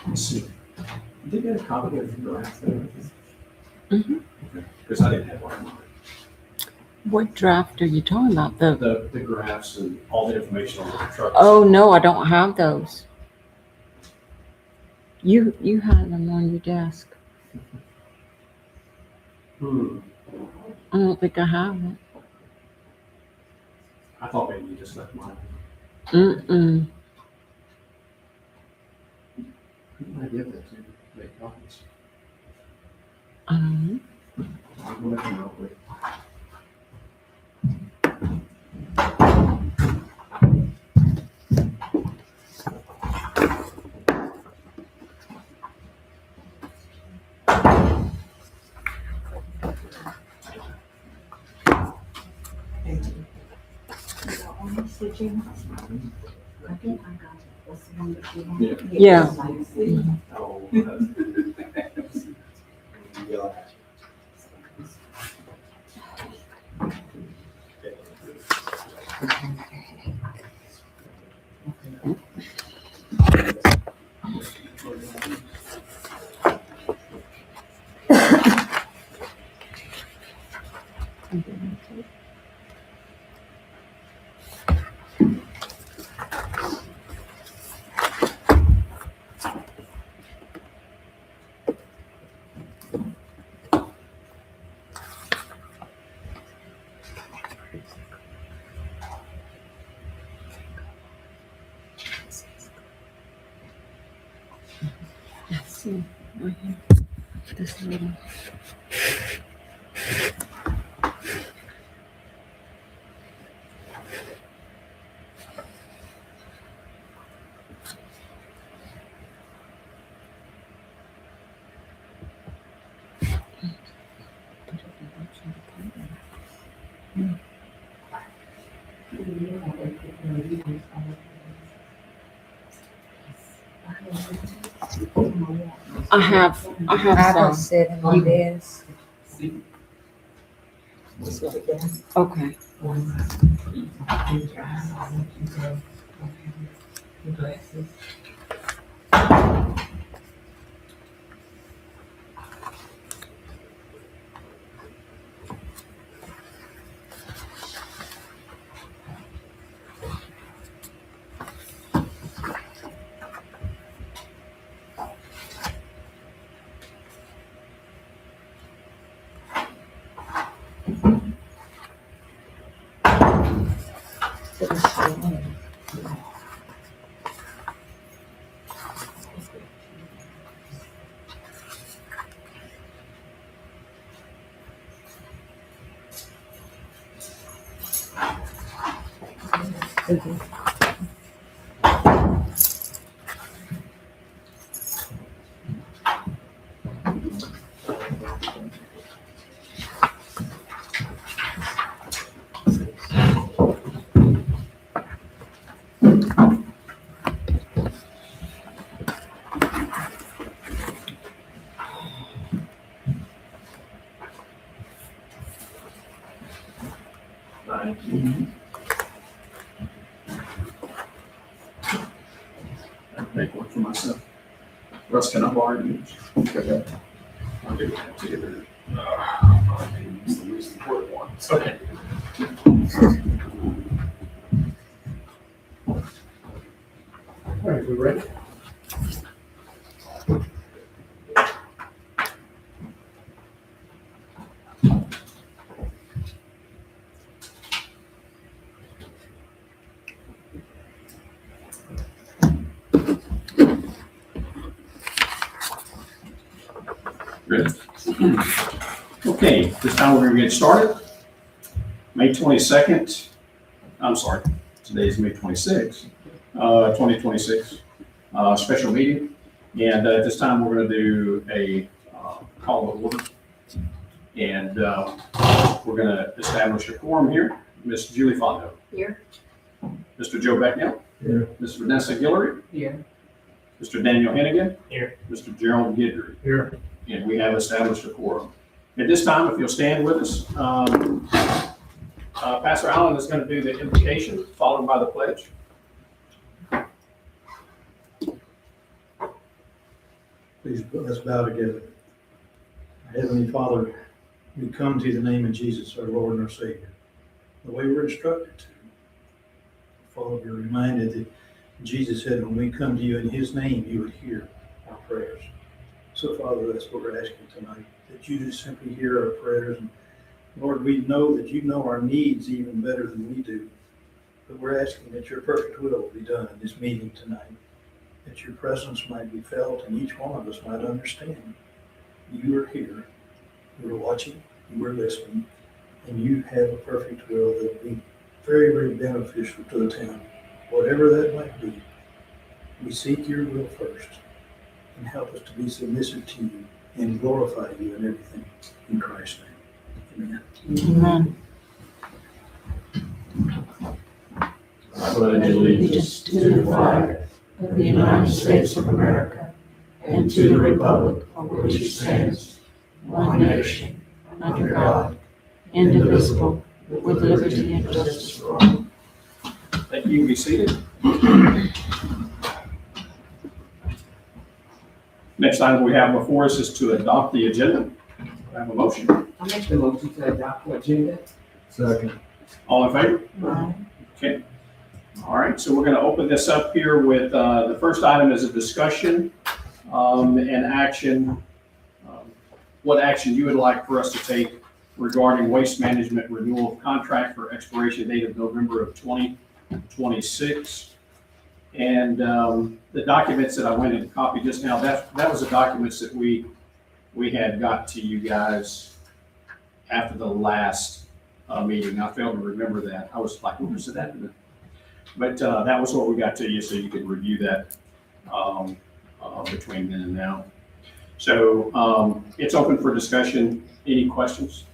Let's see. Did you get a copy of the draft there? Mhm. Because I didn't have one. What draft are you talking about? The graphs and all the information on the trucks. Oh, no, I don't have those. You had them on your desk. I don't think I have it. I thought maybe you just left mine. Mm-mm. Who did I give that to? Make copies. Um, I'm gonna come up with. yeah. Oh, Let's see. Right here. This little. I have I some. just sit in my desk. Okay. Thank you. I can make one for myself. Russ, can I borrow yours? Okay. I'll do that together. I can use the least important one. Okay. All right, we ready? Ready? Okay, this time we're gonna get started. May 22nd, I'm sorry, Today is May 26th, 2026, special meeting. And at this time, we're going to do a call to order. And we're going to establish a quorum here. Ms. Julie Fondo. Here. Mr. Joe Becknell. Here. Ms. Vanessa Guillory. Here. Mr. Daniel Hennigan. Here. Mr. Gerald Guidry. Here. And we have established a quorum. At this time, if you'll stand with us, Pastor Allen is going to do the invocation, followed by the pledge. Please let's bow together. Heavenly Father, we come to the name of Jesus, our Lord and our Savior, the way we're instructed to. Father, we're reminded that Jesus said when we come to you in his name, you would hear our prayers. So Father, that's what we're asking tonight, that you just simply hear our prayers. And Lord, we know that you know our needs even better than we do. But we're asking that your perfect will be done in this meeting tonight, that your presence might be felt and each one of us might understand. You are here, you are watching, you are listening, and you have a perfect will that will be very, very beneficial to the town. Whatever that might be, we seek your will first and help us to be submissive to you and glorify you in everything. In Christ's name, amen. Amen. I pledge allegiance to the flag of the United States of America and to the republic for which it stands, one nation, under God, indivisible, with liberty and justice for all. Thank you. Be seated. Next item we have before us is to adopt the agenda. I have a motion. I make the motion to adopt the agenda. Second. All in favor? Aye. Okay. All right, so we're going to open this up here with the first item is a discussion and action. What action you would like for us to take regarding waste management renewal of contract for expiration date of November of 2026. And the documents that I went and copied just now, that was the documents that we had got to you guys after the last meeting. I failed to remember that. I was like, where's it at? But that was what we got to you, so you could review that between then and now. So it's open for discussion. Any questions?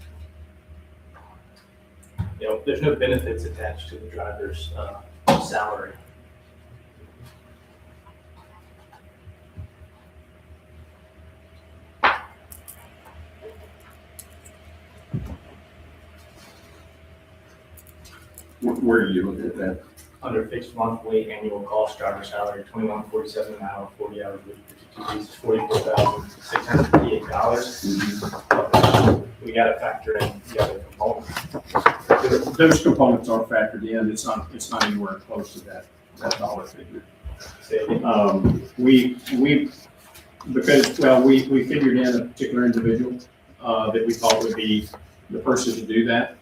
You know, there's no benefits attached to the driver's salary. Where are you looking at that? Under fixed monthly annual cost, driver salary, $21.47 an hour, 40 hours a week, 52 weeks, $44,658. We got to factor in the other components. Those components are factored in. It's not anywhere close to that dollar figure. We figured in a particular individual that we thought would be the person to do that.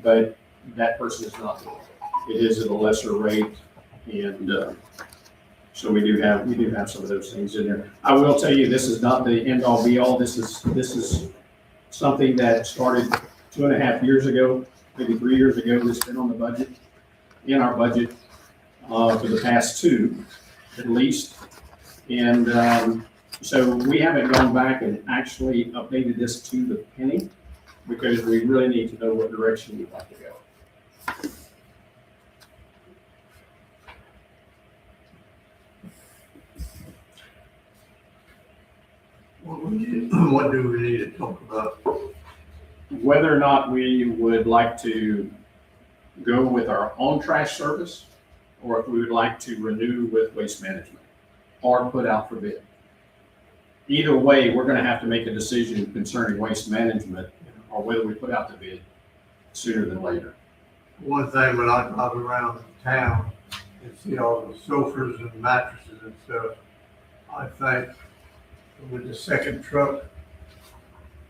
But that person is not. It is at a lesser rate, and so we do have some of those things in there. I will tell you, this is not the end all be all. This is something that started 2.5 years ago, maybe 3 years ago. That's been on the budget, in our budget for the past 2, at least, and so we haven't gone back and actually updated this to the penny because we really need to know what direction we'd like to go. What do we need to talk about? Whether or not we would like to go with our own trash service, or if we would like to renew with Waste Management, or put out for bid. Either way, we're gonna have to make a decision concerning Waste Management, or whether we put out the bid sooner than later. One thing when I drive around town and see all the sofas and mattresses and stuff, I think with the second truck,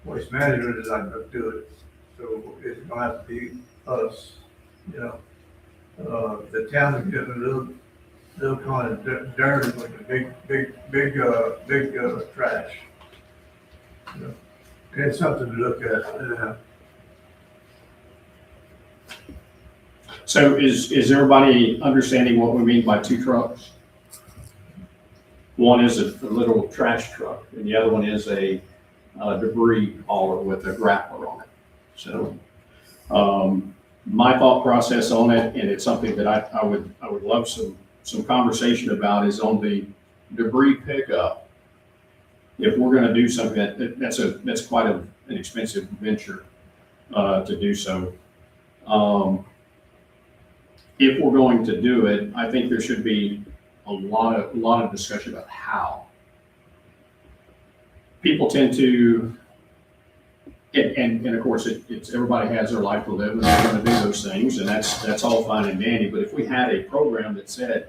Waste Management is not gonna do it. So it's gonna have to be us, you know. The town is getting a little kind of dirty with the big trash. You know, it's something to look at, So is everybody understanding what we mean by two trucks? One is a little trash truck, and the other one is a debris hauler with a grappler on it. So, my thought process on it, and it's something that I would love some conversation about, is on the debris pickup. If we're gonna do something, that's quite an expensive venture, to do so. If we're going to do it, I think there should be a lot of discussion about how. People tend to, and of course, it's, everybody has their life to live, and they're gonna do those things, and that's all fine and dandy, but if we had a program that said,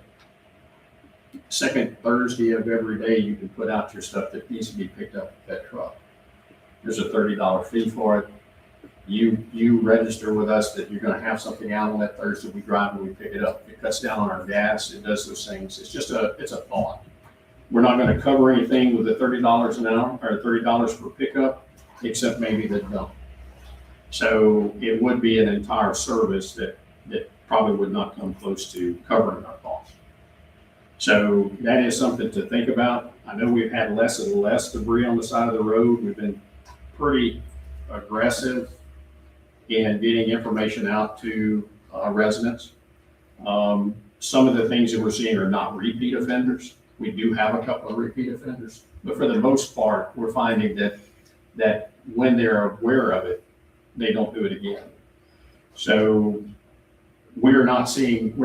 second Thursday of every day, you can put out your stuff that needs to be picked up at that truck. There's a $30 fee for it. You register with us that you're gonna have something out on that Thursday, we drive and we pick it up. It cuts down on our gas, it does those things. It's just it's a thought. We're not gonna cover anything with the $30 an hour, or $30 per pickup, except maybe the dump. So it would be an entire service that probably would not come close to covering our costs. So that is something to think about. I know we've had less and less debris on the side of the road. We've been pretty aggressive in getting information out to residents. Some of the things that we're seeing are not repeat offenders. We do have a couple of repeat offenders, but for the most part, we're finding that when they're aware of it, they don't do it again. So we're not seeing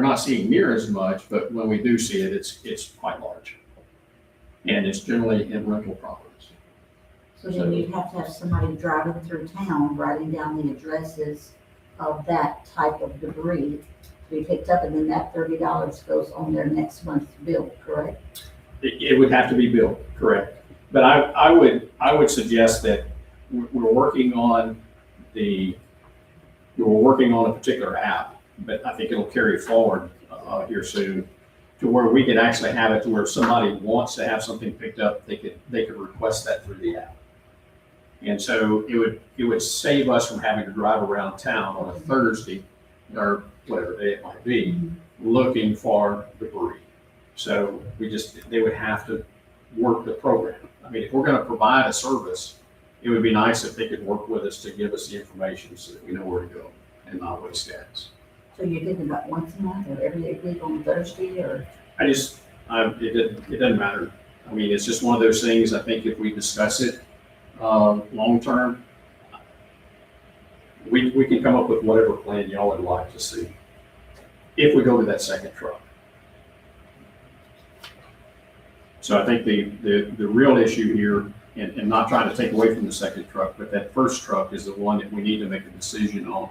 near as much, but when we do see it, it's quite large. And it's generally in rental properties. So then you'd have to have somebody driving through town, writing down the addresses of that type of debris to be picked up, and then that $30 goes on their next month's bill, correct? It would have to be built, correct. But I would suggest that we're working on a particular app, but I think it'll carry forward here soon to where we could actually have it to where if somebody wants to have something picked up, they could request that through the app. And so it would save us from having to drive around town on a Thursday or whatever day it might be, looking for debris. So they would have to work the program. I mean, if we're gonna provide a service, it would be nice if they could work with us to give us the information so that we know where to go and not waste gas. So you're thinking about once a month or every other week on Thursday, or? It doesn't matter. I mean, it's just one of those things, I think if we discuss it, long-term, we can come up with whatever plan y'all would like to see. If we go to that second truck. So I think the real issue here, and not trying to take away from the second truck, but that first truck is the one that we need to make a decision on.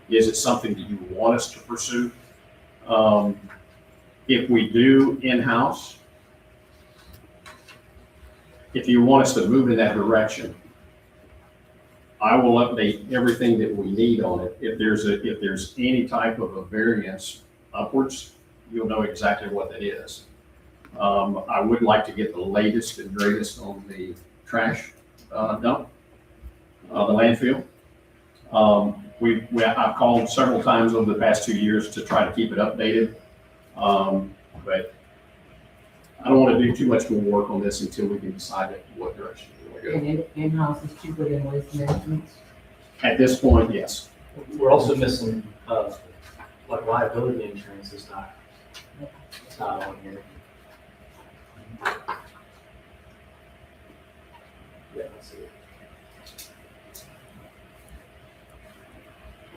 Is it something that you want us to pursue? If we do in-house, if you want us to move in that direction, I will update everything that we need on it. If there's any type of a variance upwards, you'll know exactly what that is. I would like to get the latest and greatest on the trash dump, the landfill. I've called several times over the past 2 years to try to keep it updated. But I don't want to do too much more work on this until we can decide what direction we want to go. And in-house is cheaper than waste management. At this point, yes. We're also missing, like liability insurance is not, it's not on here. Yeah, that's it.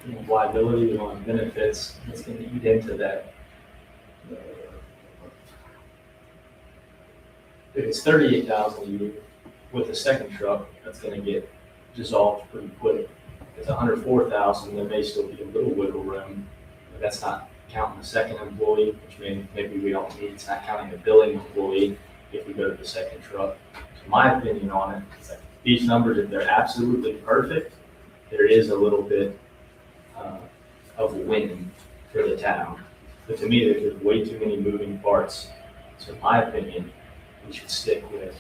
You know, liability on benefits, it's gonna eat into that. If it's 38,000 a year with the second truck, that's gonna get dissolved pretty quick. If it's 104,000, there may still be a little wiggle room, but that's not counting the second employee, which means maybe we don't need, it's not counting the billing employee if we go to the second truck. So my opinion on it, is like these numbers, if they're absolutely perfect, there is a little bit of a win for the town. But to me, there's way too many moving parts. So in my opinion, we should stick with,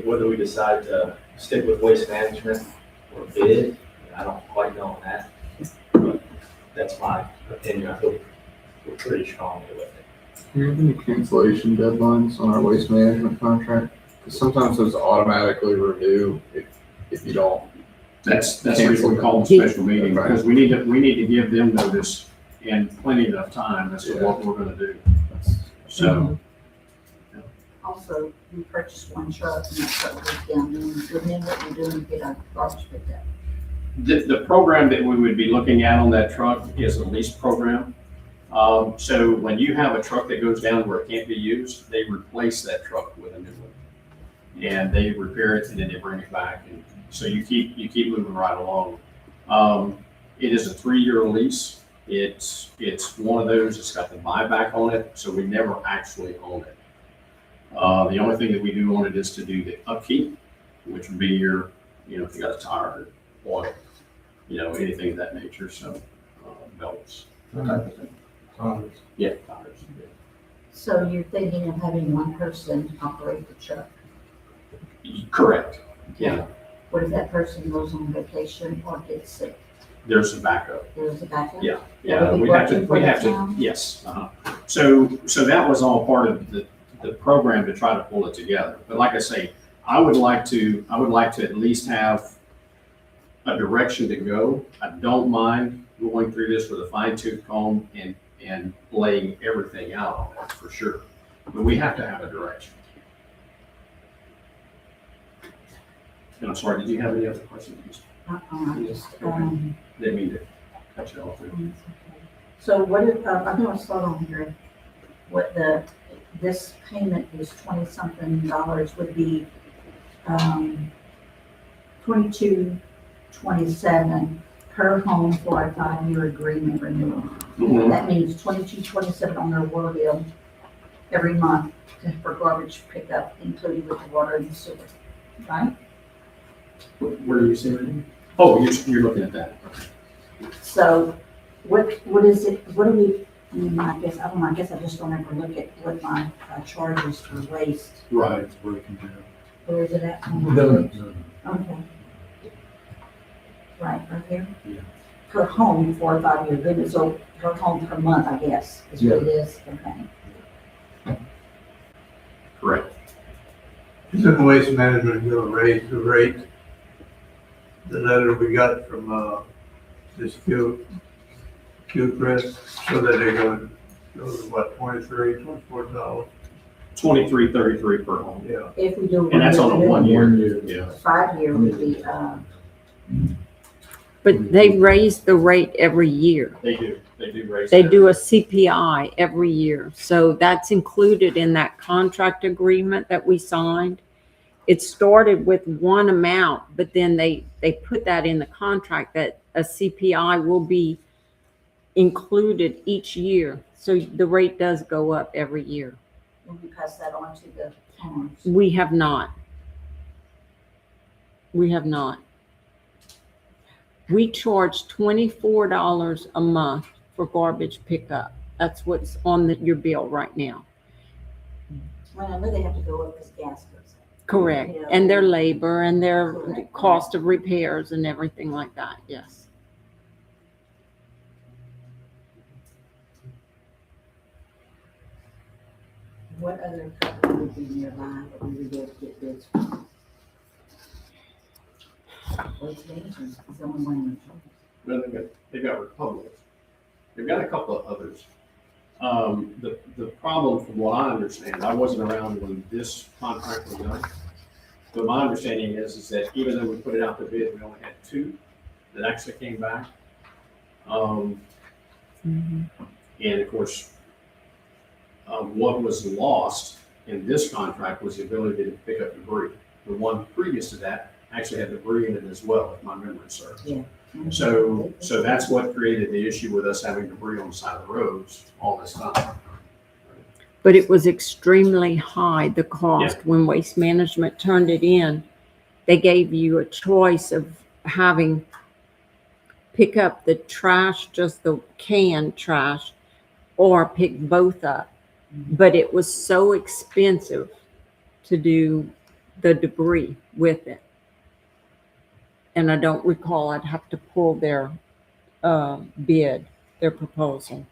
whether we decide to stick with waste management or bid, I don't quite know on that. But That's my opinion. I feel we're pretty strongly with it. Do you have any cancellation deadlines on our waste management contract? Because sometimes those automatically renew if you don't. That's the reason we call them special meeting, because we need to give them notice and plenty enough time as to what we're gonna do. So, Also, we purchased one truck and that truck was down, and then what we're doing to get our garbage picked up. the program that we would be looking at on that truck is a lease program. So when you have a truck that goes down where it can't be used, they replace that truck with a new one. And they repair it and then they bring it back. And so you keep moving right along. It is a 3-year lease. It's one of those, it's got the buyback on it, so we never actually own it. The only thing that we do on it is to do the upkeep, which would be your, if you got a tire, oil, anything of that nature, so, belts, that type of thing. Yeah, tires. So you're thinking of having one person operate the truck? Correct, yeah, What if that person goes on vacation or gets sick? there's a backup. There's a backup? Yeah, Will it be we have to, working for the town? yes. So that was all part of the program to try to pull it together. But like I say, I would like to at least have a direction to go. I don't mind going through this with a fine tooth comb and laying everything out on it, for sure. But we have to have a direction. And I'm sorry, did you have any other questions? I just, Didn't mean to cut you off there. So what if, I'm gonna start on here, this payment is $20-something would be, $22.27 per home for a 5-year agreement renewal. Mhm. That means $22.27 on their water bill every month for garbage pickup, including with the water and the sewer, right? Where do you see it? Oh, you're looking at that. So what is it, what do we, I guess I just don't ever look at what my charges for waste. Right. Where is it at? Okay. Right here? Yeah. Per home for a 5-year agreement, so per home per month, I guess, is what it is, okay. Correct. Isn't Waste Management gonna raise the rate? The letter we got from, this Q-Press, so that they're gonna go to what, $23, $24? $23.33 per home. Yeah. If we do. And that's on a 1 year. Yeah. 5-year would be, But they raise the rate every year. They do raise. They that. do a CPI every year. So that's included in that contract agreement that we signed. It started with one amount, but then they put that in the contract that a CPI will be included each year. So the rate does go up every year. when we pass that on to the towns. We have not. We charge $24 a month for garbage pickup. That's what's on your bill right now. Well, I know they have to go up because gas goes up. Correct. Yeah. And their labor and their Correct. cost of repairs and everything like that. Yes. What other company would be nearby that we would be able to get bids from? Waste Management is the only one. Well, they've got Republic. They've got a couple of others. The problem, from what I understand, I wasn't around when this contract was done. But my understanding is that even though we put it out to bid, we only had 2 that actually came back. And of course, what was lost in this contract was the ability to pick up debris. The one previous to that actually had debris in it as well, if my memory serves. Yeah. So that's what created the issue with us having debris on the side of the roads all this time. But it was extremely high, the cost. When Waste Management turned it in, they gave you a choice of having pick up the trash, just the canned trash, or pick both up. But it was so expensive to do the debris with it. And I don't recall, I'd have to pull their bid. their proposal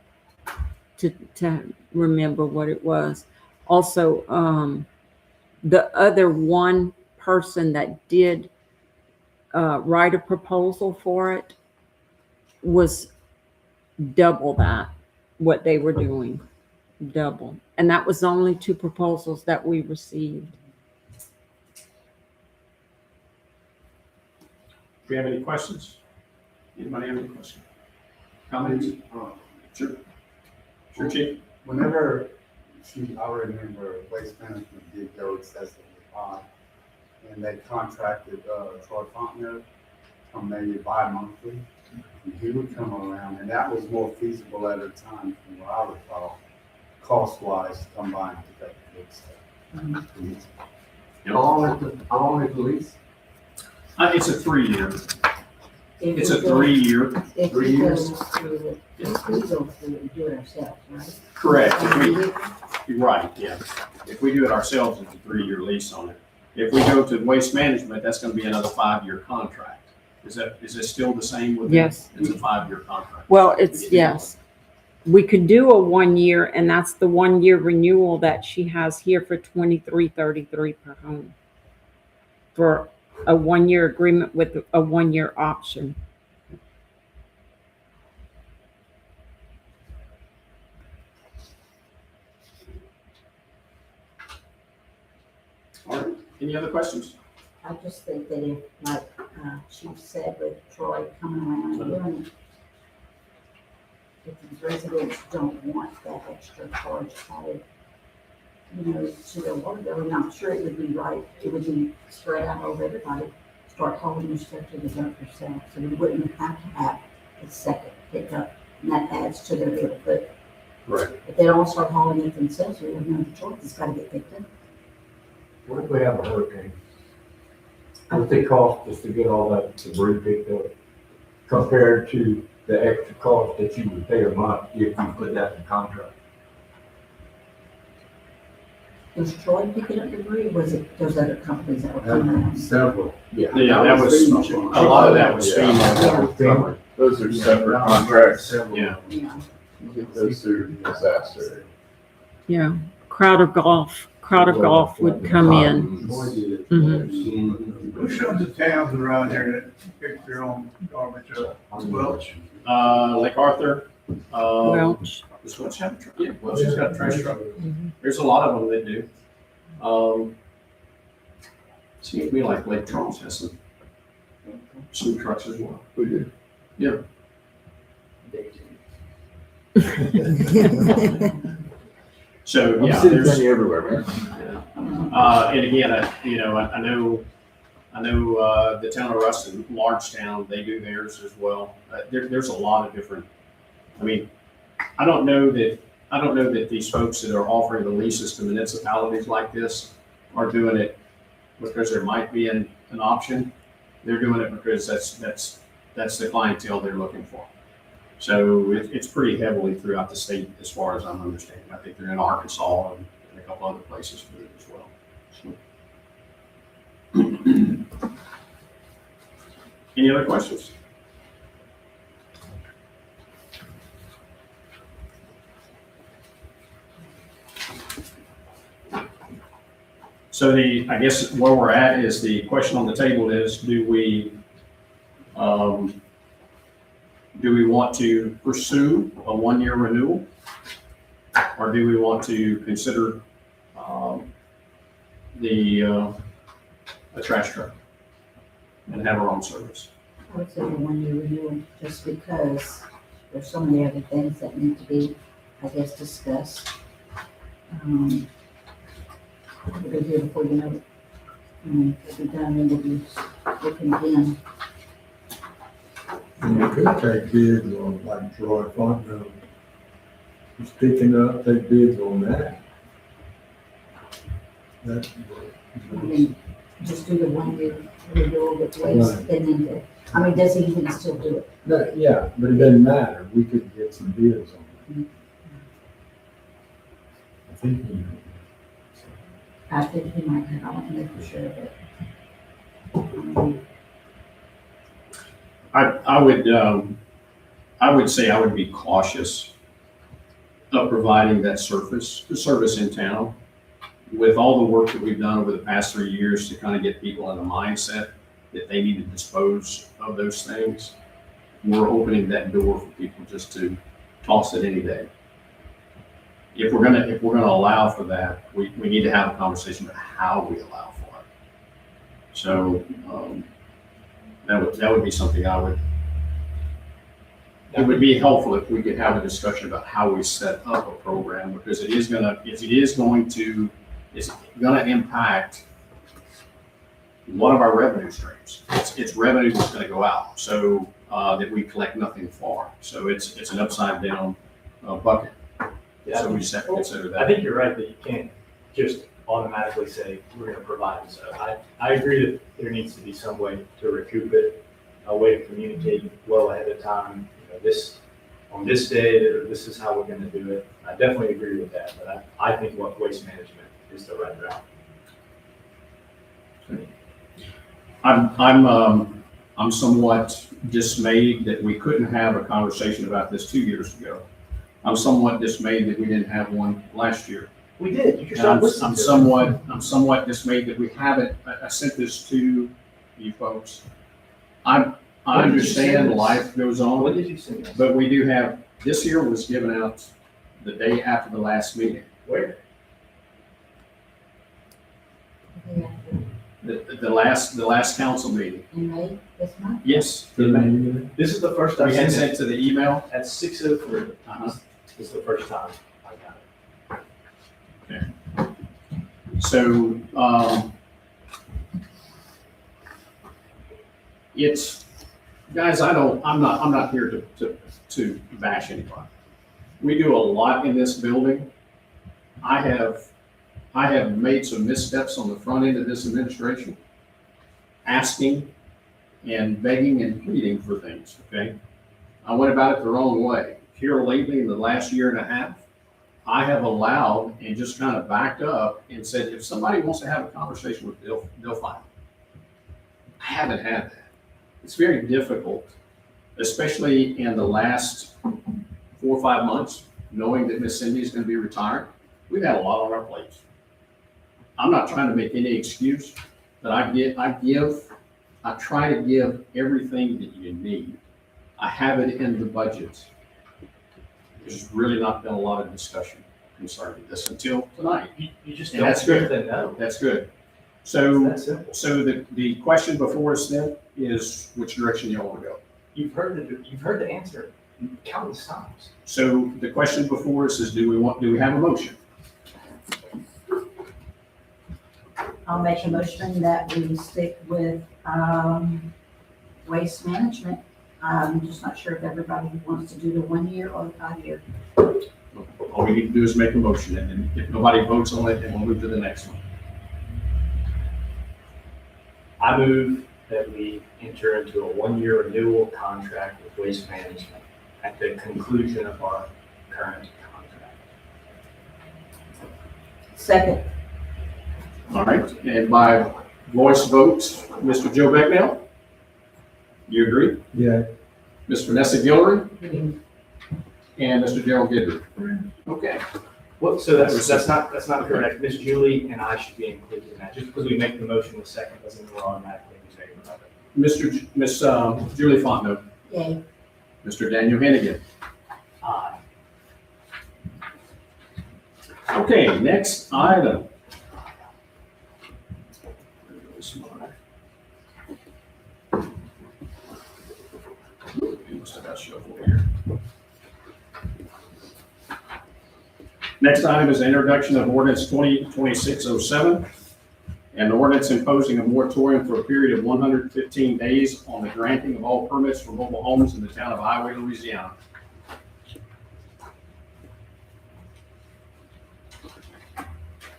to remember what it was. Also, the other one person that did write a proposal for it was double that, what they were doing, double. And that was the only 2 proposals that we received. Do you have any questions? Anybody have any questions? Comments? Sure. Sure, Chief. Whenever, I remember Waste Management did go excessively high, and they contracted Troy Fontenot from maybe bi-monthly, and he would come around, and that was more feasible at a time from what I recall, cost-wise, to come by and pick up the good stuff. How long is the lease? It's a 3-year. It's If a we go- 3-year. If 3 we go years? through it, if we go through it and do it ourselves, right? Correct. You're right, yeah. If we do it ourselves, it's a 3-year lease on it. If we go to Waste Management, that's gonna be another 5-year contract. Is it still the same with? Yes. It's a 5-year contract. Well, it's, yes. We could do a 1 year, and that's the 1 year renewal that she has here for $23.33 per home. For a 1 year agreement with a 1 year option. All right. Any other questions? I just think that if, like, Chief said with Troy coming around and doing it, if these residents don't want that extra charge added, to their water bill, and I'm sure it would be right, it would be spread out over everybody, start hauling your stuff to the dump yourself, so we wouldn't have to have a second pickup, and that adds to their bill, but Right. if they don't start hauling it themselves, we have no choice, it's gotta get picked up. What if we have a hurricane? What's it cost just to get all that debris picked up compared to the extra cost that you would pay a month if you put that in contract? Was Troy picking up debris, or was it those other companies that were coming around? Several. Yeah, that was, a lot of that was FEMA. Those are separate contracts. Yeah. Yeah. Those are disaster. Yeah. Crowder Golf would come in. Mhm. Who shows the towns around here that pick their own garbage up? Well, Lake Arthur, Welch. this one's got a truck. Yeah, Welch has got a trash truck. There's a lot of them that do. Seems to me like Lake Charles has some trucks as well. We do. So, I'm yeah, seeing there's, plenty everywhere, man. and again, I know the town of Ruston, large town, they do theirs as well. There's a lot of different, I mean, I don't know that these folks that are offering the leases to municipalities like this are doing it because there might be an option. They're doing it because that's the clientele they're looking for. So it's pretty heavily throughout the state as far as I'm understanding. I think they're in Arkansas and a couple other places for it as well. So. Any other questions? So I guess where we're at is the question on the table is, do we want to pursue a 1-year renewal? Or do we want to consider a trash truck and have our own service? I would say the 1 year renewal, just because there's so many other things that need to be, I guess, discussed. It'll be here before you know it. It'll be done, and we'll be looking again. And you could take bids on, like Troy Fontenot was picking up, take bids on that. That's, I mean, just do the 1 year renewal with waste, and then, does he even still do it? yeah, but it doesn't matter, we could get some bids on it. I think we. I think he might have, I don't know for sure, but. I would say I would be cautious of providing that service in town. With all the work that we've done over the past 3 years to kind of get people in a mindset that they need to dispose of those things, we're opening that door for people just to toss it any day. If we're gonna allow for that, we need to have a conversation about how we allow for it. So, that would be something it would be helpful if we could have a discussion about how we set up a program, because it's gonna impact one of our revenue streams. It's revenue that's gonna go out, so, that we collect nothing for. So it's an upside down bucket. Yeah, So we just have to consider I that. think you're right that you can't just automatically say, we're gonna provide this. I agree that there needs to be some way to recoup it, a way to communicate well ahead of time, on this day, this is how we're gonna do it. I definitely agree with that, but I think waste management is the right route. I'm somewhat dismayed that we couldn't have a conversation about this 2 years ago. I'm somewhat dismayed that we didn't have one last year. We did, you just And don't I'm listen to it. I'm somewhat dismayed that we haven't. I sent this to you folks. I When did you send understand this? life goes What on, did you send us? but we do have, this year was given out the day after the last meeting. Where? The last council meeting. In May, this month? Yes. This is the first We I've had seen it. sent to the email. At 6:03. Uh-huh. This is the first time I got it. So, it's, guys, I'm not here to bash anybody. We do a lot in this building. I have made some missteps on the front end of this administration, asking and begging and pleading for things, okay? I went about it the wrong way. Here lately, in the last year and a half, I have allowed and just kind of backed up and said, if somebody wants to have a conversation with Bill, they'll find him. I haven't had that. It's very difficult, especially in the last 4 or 5 months, knowing that Miss Cindy is going to be retired. We've had a lot on our plates. I'm not trying to make any excuse, but I try to give everything that you need. I have it in the budget. There's really not been a lot of discussion concerning this until tonight. You just And don't that's good. say no. That's good. It's So, that simple. so the question before us then is which direction you want to go. You've heard the answer countless times. So the question before us is, do we have a motion? I'll make a motion that we stick with, waste management. I'm just not sure if everybody wants to do the 1 year or the 5 year. All we need to do is make a motion, and then if nobody votes on it, then we'll move to the next one. I move that we enter into a 1-year renewal contract with Waste Management at the conclusion of our current contract. Second, All right, and by voice votes, Mr. Joe Becknell? You agree? Yeah. Ms. Vanessa Guillory? And Mr. Gerald Gidry? Okay. Well, so that's not correct. Miss Julie and I should be included in that. Just because we make the motion with second doesn't mean we're automatically in favor of it. Miss Julie Fontenot? yay. Mr. Daniel Hennigan? Aye. Okay, next item. Must have got shuffled here. Next item is the introduction of ordinance 2026-07, an ordinance imposing a moratorium for a period of 115 days on the granting of all permits for mobile homes in the town of Highway, Louisiana.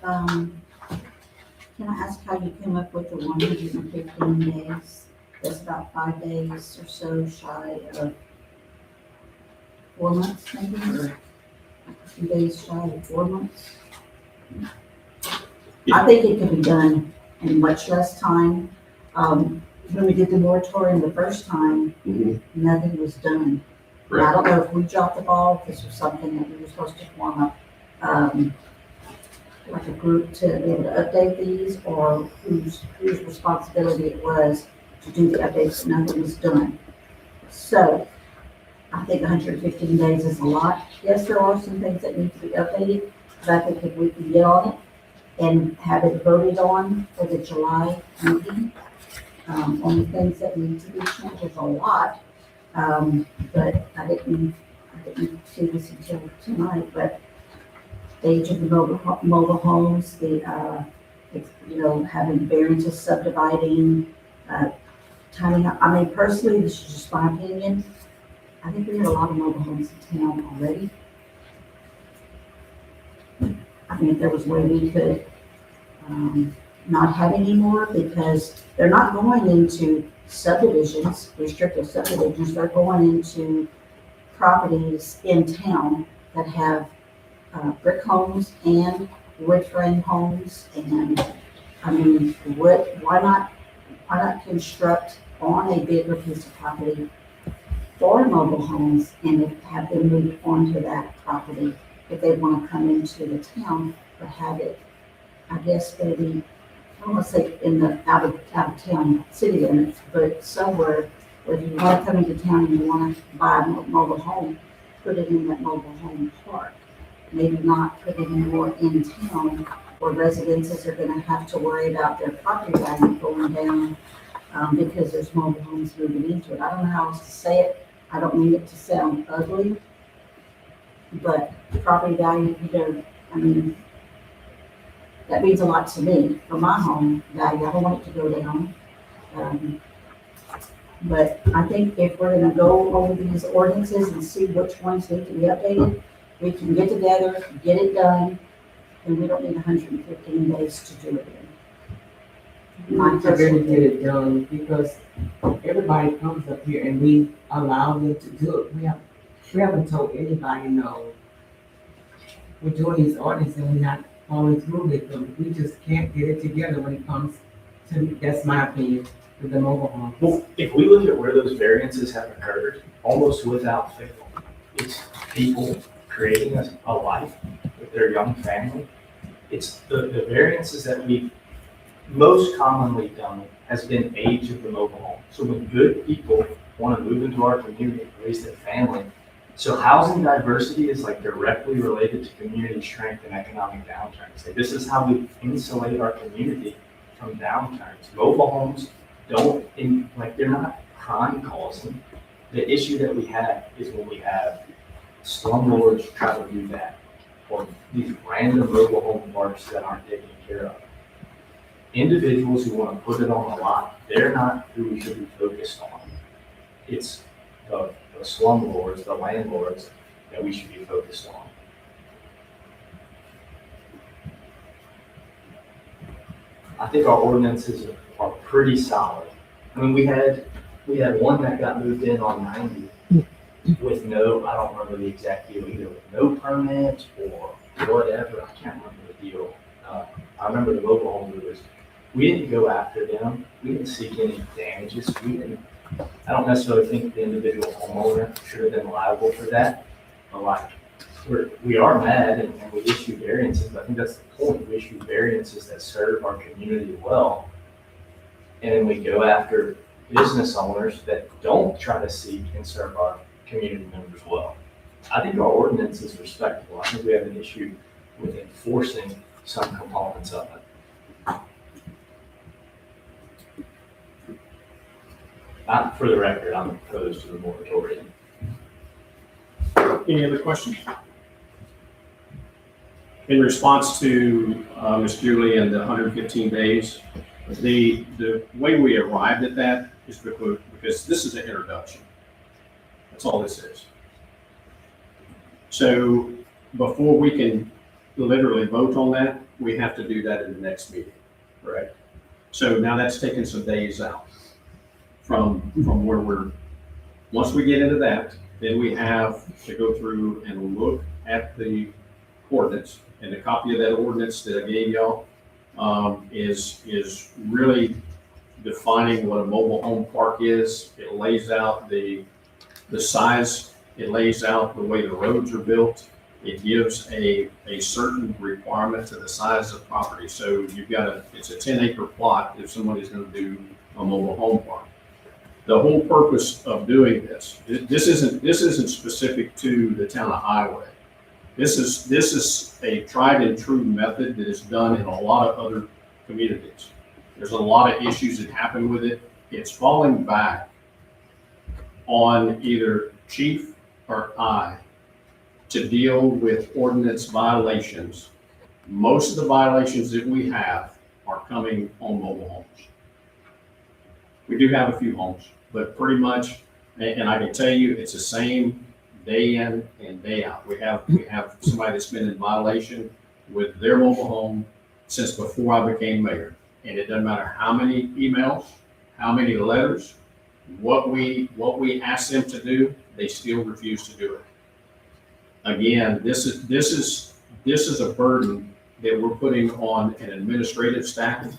Can I ask how you came up with the 115 days? That's about 5 days or so shy of 4 months, maybe, or a few days shy of 4 months? I think it could be done in much less time. When we did the moratorium the first time, nothing was done. And I don't know if we dropped the ball, if this was something that we were supposed to form like a group to be able to update these, or whose responsibility it was to do the updates, and nothing was done. So, I think 115 days is a lot. Yes, there are some things that need to be updated, but I think if we can get on it and have it voted on for the July meeting, on the things that need to be changed, there's a lot. But I didn't see this until tonight, but the age of the mobile homes, having variances, subdividing, tiny, I mean, personally, this is just my opinion. I think we have a lot of mobile homes in town already. I mean, if there was a way we could, not have any more, because they're not going into subdivisions, restrictive subdivisions, they're going into properties in town that have brick homes and wood frame homes, and I mean, why not construct on a bigger piece of property for mobile homes and have them move onto that property if they want to come into the town, but have it, I guess, maybe, I don't want to say in the out of town city limits, but somewhere where if you want to come into town and you want to buy a mobile home, put it in that mobile home park. Maybe not put it more in town where residences are gonna have to worry about their property value going down, because there's mobile homes moving into it. I don't know how else to say it. I don't mean it to sound ugly, but property value, I mean, that means a lot to me for my home value. I don't want it to go down. But I think if we're gonna go over these ordinances and see which ones need to be updated, we can get together, get it done, and we don't need 115 days to do it in. We need to really get it done, because everybody comes up here and we allow them to do it. We haven't told anybody no. We're doing these ordinances and we're not following through with them. We just can't get it together when it comes to, that's my opinion, with the mobile home. Well, if we look at where those variances have occurred, almost without fail, it's people creating a life with their young family. It's the variances that we've most commonly done has been age of the mobile home. So when good people want to move into our community and raise their family, so housing diversity is like directly related to community strength and economic downturns. Like this is how we insulate our community from downturns. Mobile homes they're not crime causing. The issue that we have is when we have slumlords try to do that, or these random mobile home parks that aren't taken care of. Individuals who want to put it on a lot, they're not who we should be focused on. It's the slumlords, the landlords that we should be focused on. I think our ordinances are pretty solid. I mean, we had one that got moved in on 90 with no, I don't remember the exact deal either, with no permit or whatever. I can't remember the deal. I remember the mobile home movers. We didn't go after them. We didn't seek any damages. I don't necessarily think the individual homeowner should have been liable for that. But like, we are mad and we issue variances, but I think that's the point. We issue variances that serve our community well. And then we go after business owners that don't try to seek and serve our community members well. I think our ordinance is respectable. I think we have an issue with enforcing some components of it. For the record, I'm opposed to the moratorium. Any other questions? In response to Ms. Julie and the 115 days, the way we arrived at that is because this is an introduction. That's all this is. So before we can literally vote on that, we have to do that in the next meeting, correct? So now that's taken some days out from where once we get into that, then we have to go through and look at the ordinance, and the copy of that ordinance that I gave y'all is really defining what a mobile home park is. It lays out the size It lays out the way the roads are built. It gives a certain requirement to the size of property. So you've got it's a 10-acre plot if somebody's gonna do a mobile home park. The whole purpose of doing this isn't specific to the town of Highway. This is a tried and true method that is done in a lot of other communities. There's a lot of issues that happen with it. It's falling back on either chief or I to deal with ordinance violations. Most of the violations that we have are coming on mobile homes. We do have a few homes, but pretty much, and I can tell you, it's the same day in and day out. We have somebody that's been in violation with their mobile home since before I became mayor. And it doesn't matter how many emails, how many letters, what we ask them to do, they still refuse to do it. Again, this is a burden that we're putting on an administrative staff,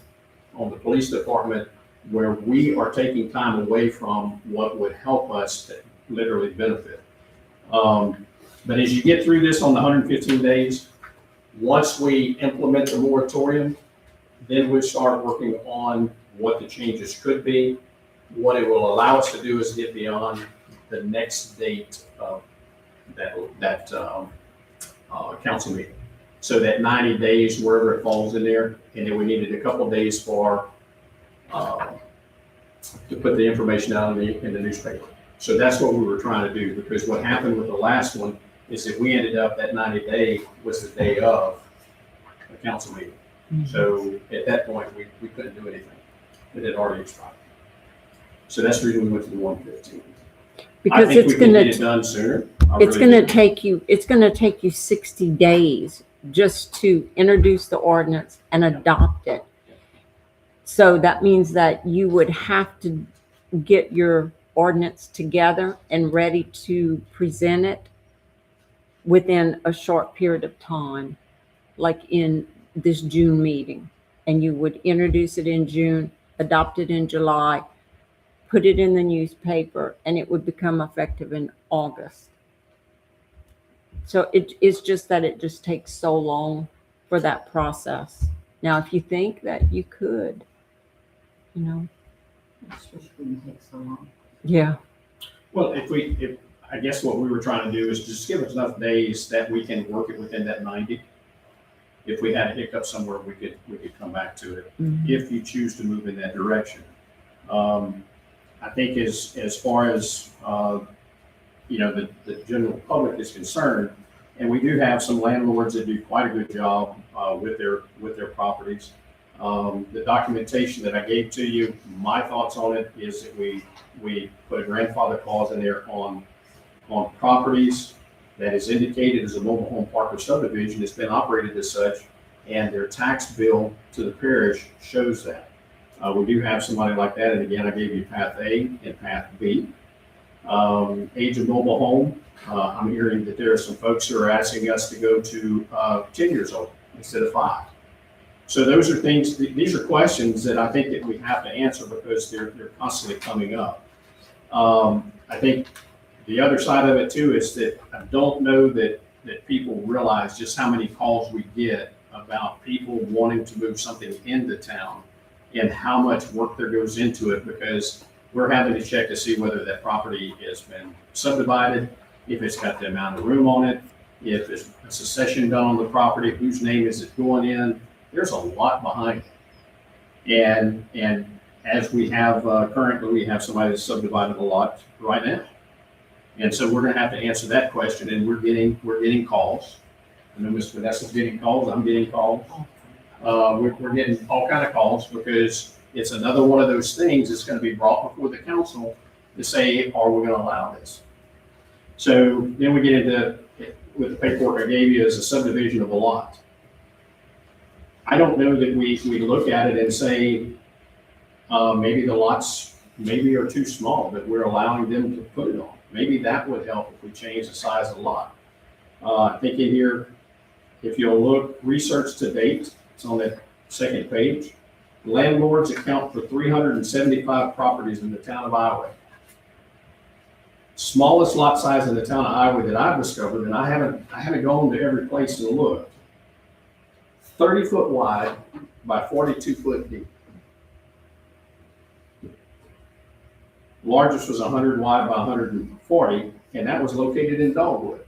on the police department, where we are taking time away from what would help us to literally benefit. But as you get through this on the 115 days, once we implement the moratorium, then we'll start working on what the changes could be. What it will allow us to do is get beyond the next date of that council meeting. So that 90 days, wherever it falls in there, and then we needed a couple of days for to put the information out in the newspaper. So that's what we were trying to do, because what happened with the last one is that we ended up, that 90 day was the day of the council meeting. So at that point, we couldn't do anything. It had already expired. So that's the reason we went to the 115. Because I think it's we can gonna, get it done sooner. it's gonna take you 60 days just to introduce the ordinance and adopt it. So that means that you would have to get your ordinance together and ready to present it within a short period of time, like in this June meeting. And you would introduce it in June, adopt it in July, put it in the newspaper, and it would become effective in August. So it's just that it just takes so long for that process. Now, if you think that you could, you know, I just wish it wouldn't take so long. yeah. Well, if I guess what we were trying to do is just give us enough days that we can work it within that 90. If we had a hiccup somewhere, we could come back to it, if you choose to move in that direction. I think as far as the general public is concerned, and we do have some landlords that do quite a good job with their properties. The documentation that I gave to you, my thoughts on it is that we put a grandfather clause in there on properties that is indicated as a mobile home park or subdivision that's been operated as such, and their tax bill to the parish shows that. We do have somebody like that, and again, I gave you path A and path B. Age of mobile home, I'm hearing that there are some folks who are asking us to go to 10 years old instead of 5. So those are things, these are questions that I think that we have to answer because they're constantly coming up. I think the other side of it too is that I don't know that people realize just how many calls we get about people wanting to move something into town and how much work there goes into it, because we're having to check to see whether that property has been subdivided, if it's got the amount of room on it, if it's a succession done on the property, whose name is it going in. There's a lot behind it. And as we have currently, we have somebody that's subdivided a lot right now. And so we're gonna have to answer that question, and we're getting calls. I know Ms. Vanessa's getting calls, I'm getting calls. We're getting all kind of calls because it's another one of those things that's gonna be brought before the council to say, are we gonna allow this? So then we get into, with the paperwork I gave you, as a subdivision of a lot. I don't know that we look at it and say, maybe the lots maybe are too small, but we're allowing them to put it on. Maybe that would help if we change the size of the lot. I think in here, if you'll look, research to date, it's on that second page. Landlords account for 375 properties in the town of Iowa. Smallest lot size in the town of Iowa that I've discovered, and I haven't gone to every place and looked. 30 foot wide by 42 foot deep. Largest was 100 wide by 140, and that was located in Dogwood.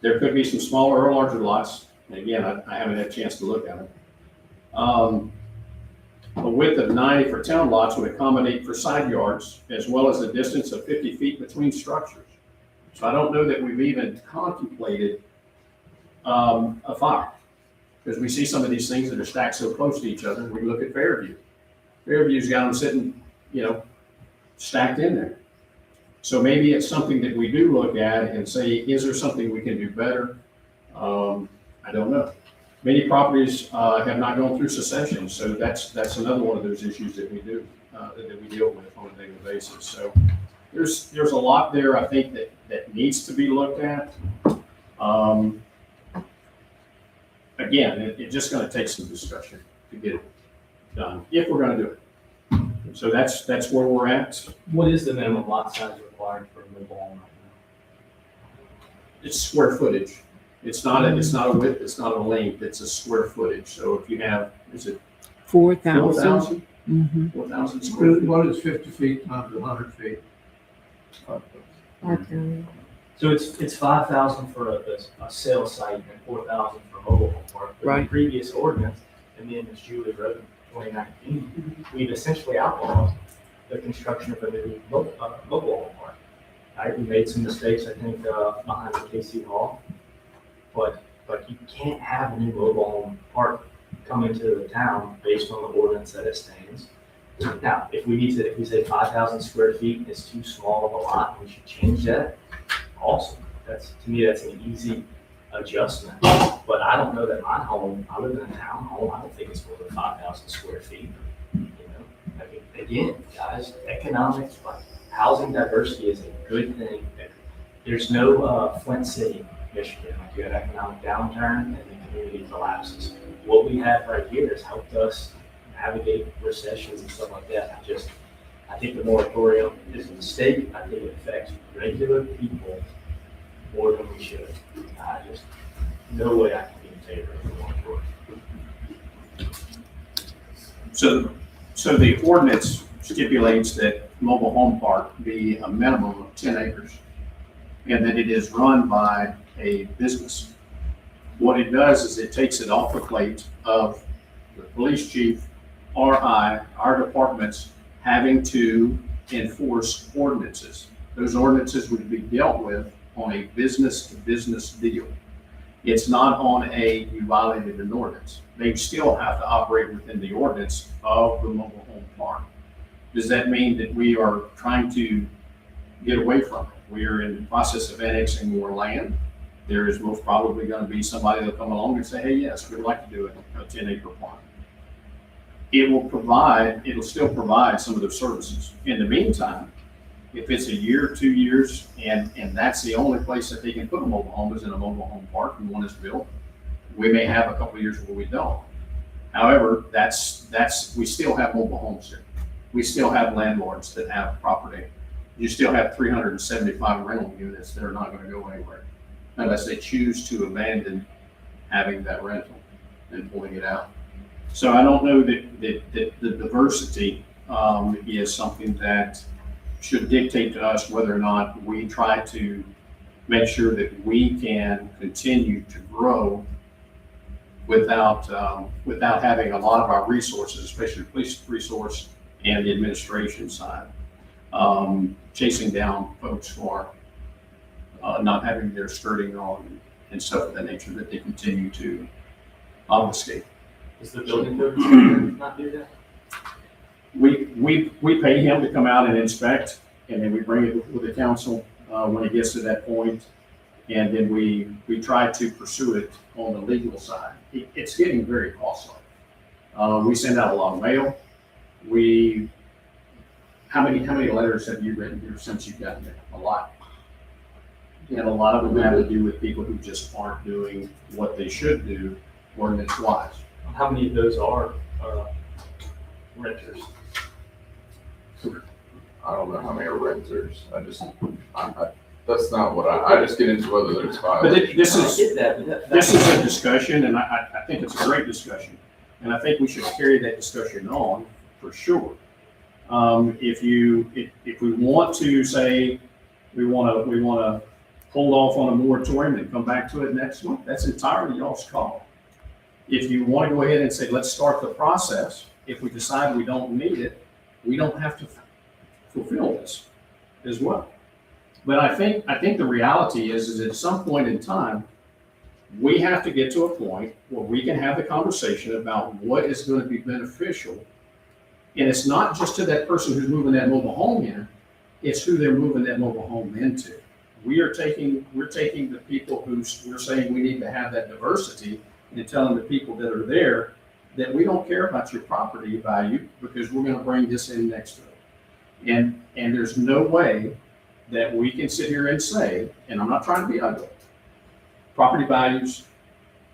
There could be some smaller or larger lots. And again, I haven't had a chance to look at them. A width of 90 for town lots would accommodate for side yards, as well as a distance of 50 feet between structures. So I don't know that we've even contemplated a fire, because we see some of these things that are stacked so close to each other. We look at Fairview. Fairview's got them sitting, stacked in there. So maybe it's something that we do look at and say, is there something we can do better? I don't know. Many properties have not gone through succession, so that's another one of those issues that we do, that we deal with on a daily basis. So there's a lot there, I think, that needs to be looked at. Again, it's just gonna take some discussion to get it done, if we're gonna do it. So that's where we're at. What is the minimum lot size required for a mobile home right It's square footage. It's not a width, it's not a length, it's a square footage. So if you have, is it 4,000. 4,000? Mm-hmm. 4,000 square feet. What is 50 feet times 100 feet? Okay. So it's 5,000 for a sales site and 4,000 for a mobile home park. But in Right. the previous ordinance, and then as Julie wrote in 2019, we've essentially outlawed the construction of a new mobile home park. Right? We made some mistakes, I think, behind the KC Hall, but you can't have a new mobile home park come into the town based on the ordinance that it stands. Now, if we say 5,000 square feet is too small of a lot, we should change that. Awesome. To me, that's an easy adjustment. But I don't know that my home, I live in a town home, I don't think it's more than 5,000 square feet. I mean, again, guys, economics, like housing diversity is a good thing. There's no Flint City, Michigan, like you had economic downturn and the community collapses. What we have right here has helped us navigate recessions and stuff like that. I think the moratorium is a mistake. I think it affects regular people more than we should. No way I can be in favor of the moratorium. So the ordinance stipulates that mobile home park be a minimum of 10 acres and that it is run by a business. What it does is it takes it off the plate of the police chief or our departments having to enforce ordinances. Those ordinances would be dealt with on a business-to-business deal. It's not on you violated an ordinance. They still have to operate within the ordinance of the mobile home park. Does that mean that we are trying to get away from it? We are in the process of annexing more land. There is most probably going to be somebody that'll come along and say, hey, yes, we'd like to do a 10-acre park. It'll still provide some of those services. In the meantime, if it's a year, 2 years, and that's the only place that they can put a mobile home is in a mobile home park and one is built, we may have a couple of years where we don't. However, we still have mobile homes here. We still have landlords that have property. You still have 375 rental units that are not going to go anywhere unless they choose to abandon having that rental and pulling it out. So I don't know that the diversity is something that should dictate to us whether or not we try to make sure that we can continue to grow without having a lot of our resources, especially the police resource and the administration side, chasing down folks who are not having their skirting on and stuff of that nature that they continue to obfuscate. Does the building code not do that? We pay him to come out and inspect, and then we bring it before the council when it gets to that point, and then we try to pursue it on the legal side. It's getting very costly. We send out a lot of mail. How many letters have you written here since you've gotten there? A lot. And a lot of them have to do with people who just aren't doing what they should do ordinance-wise. How many of those are renters? I don't know how many are renters. That's not what I just get into whether there's But violations. this I is, get that, but that- this is a discussion, and I think it's a great discussion. And I think we should carry that discussion on for sure. If we want to say, we want to hold off on a moratorium and come back to it next month, that's entirely y'all's call. If you want to go ahead and say, let's start the process, if we decide we don't need it, we don't have to fulfill this as well. But I think the reality is at some point in time, we have to get to a point where we can have the conversation about what is going to be beneficial. And it's not just to that person who's moving that mobile home in, it's who they're moving that mobile home into. We're taking the people who we're saying we need to have that diversity and telling the people that are there that we don't care about your property value because we're going to bring this in next to it. And there's no way that we can sit here and say, and I'm not trying to be ugly, property values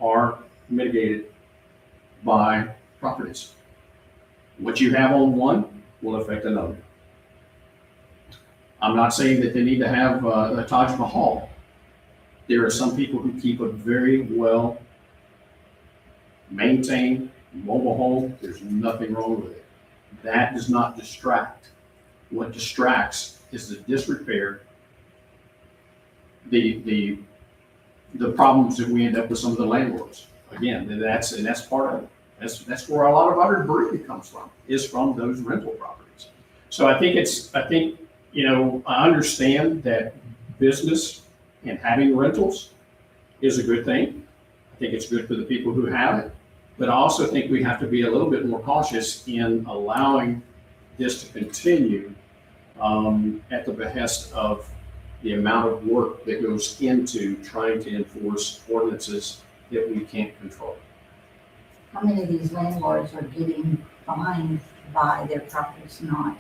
are mitigated by properties. What you have on one will affect another. I'm not saying that they need to have a Taj Mahal. There are some people who keep a very well maintained mobile home. There's nothing wrong with it. That does not distract. What distracts is the disrepair, the problems that we end up with some of the landlords. Again, that's part of it. That's where a lot of our debris comes from, is from those rental properties. So I think I understand that business and having rentals is a good thing. I think it's good for the people who have it, but I also think we have to be a little bit more cautious in allowing this to continue at the behest of the amount of work that goes into trying to enforce ordinances that we can't control. How many of these landlords are getting fined by their properties not,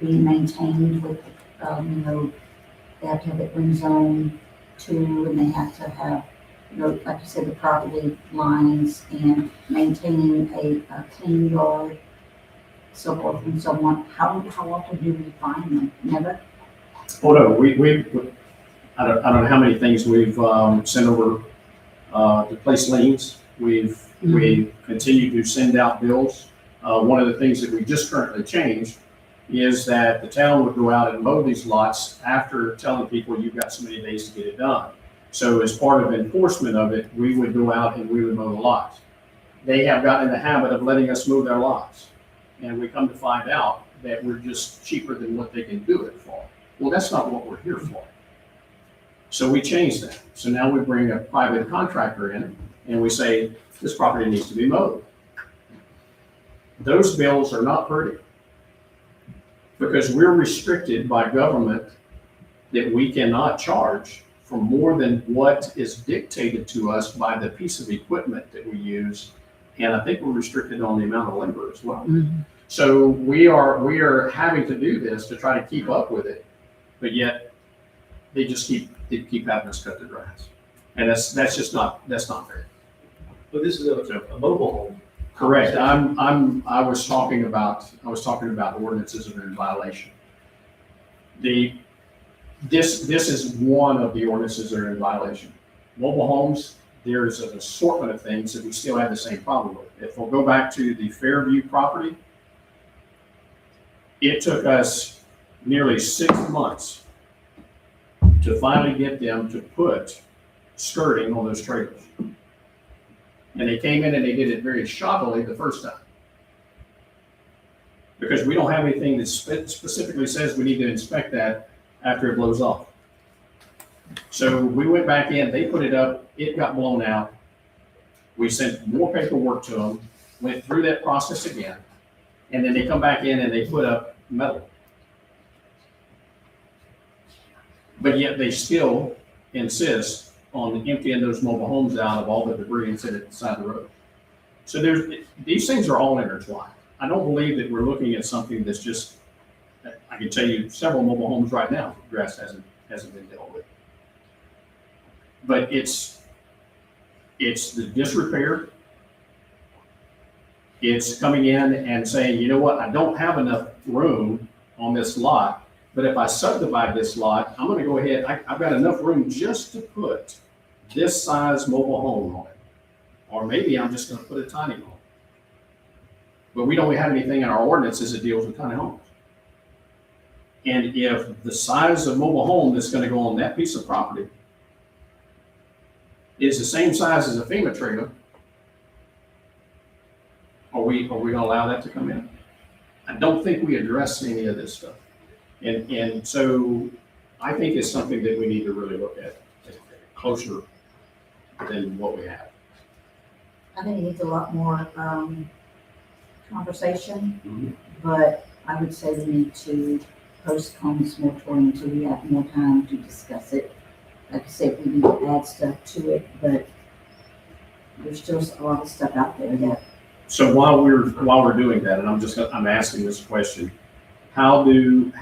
being maintained with, they have to have it in zone 2 and they have to have, like you said, the property lines and maintaining a clean yard, so forth and so on. How often do we fine them? Never? Oh, no, I don't know how many things we've sent over to place liens. We continue to send out bills. One of the things that we just currently changed is that the town would go out and mow these lots after telling people you've got so many days to get it done. So as part of enforcement of it, we would go out and we would mow the lots. They have gotten in the habit of letting us mow their lots. And we come to find out that we're just cheaper than what they can do it for. Well, that's not what we're here for. So we changed that. So now we bring a private contractor in and we say, this property needs to be mowed. Those bills are not pretty because we're restricted by government that we cannot charge for more than what is dictated to us by the piece of equipment that we use. And I think we're restricted on the amount of labor as well. Mm-hmm. So we are having to do this to try to keep up with it, but yet they just keep having us cut the grass. And that's not fair. But this is a mobile home. Correct. I was talking about ordinances that are in violation. This is one of the ordinances that are in violation. Mobile homes, there's an assortment of things that we still have the same problem with. If we'll go back to the Fairview property, it took us nearly 6 months to finally get them to put skirting on those trailers. And they came in and they did it very shockingly the first time. Because we don't have anything that specifically says we need to inspect that after it blows off. So we went back in, they put it up, it got blown out. We sent more paperwork to them, went through that process again, and then they come back in and they put up metal. But yet they still insist on emptying those mobile homes out of all the debris and set it beside the road. So these things are all intertwined. I don't believe that we're looking at something that's just, I can tell you several mobile homes right now, grass hasn't been dealt with. But it's the disrepair, It's coming in and saying, you know what, I don't have enough room on this lot, but if I subdivide this lot, I'm gonna go ahead, I've got enough room just to put this size mobile home on it. Or maybe I'm just gonna put a tiny home. But we don't have anything in our ordinances that deals with tiny homes. And if the size of mobile home that's gonna go on that piece of property is the same size as a FEMA trailer, are we gonna allow that to come in? I don't think we address any of this stuff. And so I think it's something that we need to really look at closer than what we have. I think it needs a lot more, conversation, Mhm. but I would say we need to postpone this moratorium until we have more time to discuss it. Like I said, we need to add stuff to it, but there's still a lot of stuff out there that, So while we're doing that, and I'm asking this question, how do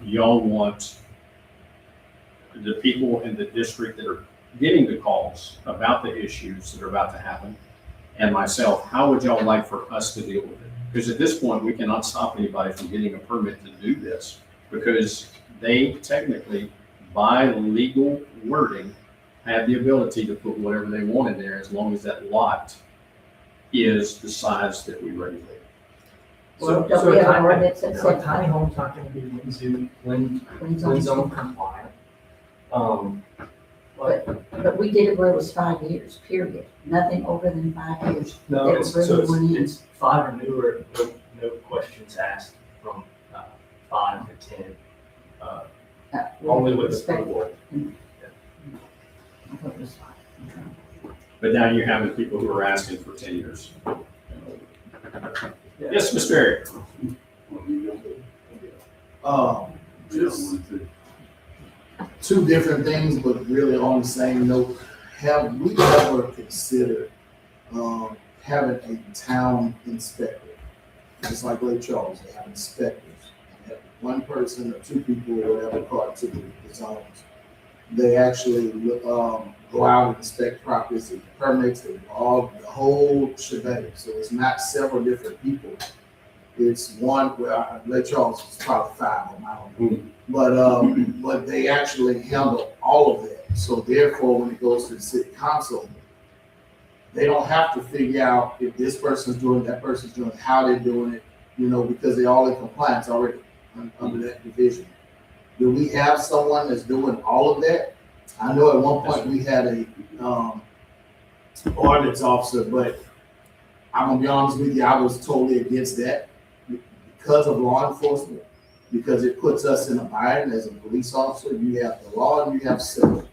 y'all want the people in the district that are getting the calls about the issues that are about to happen, and myself, how would y'all like for us to deal with it? Because at this point, we cannot stop anybody from getting a permit to do this, because they technically, by legal wording, have the ability to put whatever they want in there as long as that lot is the size that we regulate. well, don't we have an ordinance that So says tiny homes aren't gonna be wind zone compliant. But we did it where it was 5 years, period. Nothing over than 5 years. No, They it's, were so bringing one in. it's 5 or newer, no questions asked from 5 to 10. Only with respect. approval. I thought it was 5. But now you're having people who are asking for 10 years. Yes, Mr. Berry? Just two different things, but really on the same note. Have we ever considered, having a town inspector? Just like Lake Charles, they have inspectors. They have one person or two people or whatever part to the zones. They actually, go out and inspect properties, and permits, and all, the whole shebang. So it's not several different people. It's one, well, Lake Charles is probably 5 of them, I don't know. But they actually handle all of that. So therefore, when it goes to the city council, they don't have to figure out if this person's doing it, that person's doing it, how they're doing it, because they're all in compliance already under that division. Do we have someone that's doing all of that? I know at one point we had a ordinance officer, but I'm gonna be honest with you, I was totally against that because of law enforcement, because it puts us in a bind as a police officer. You have the law and you have civil.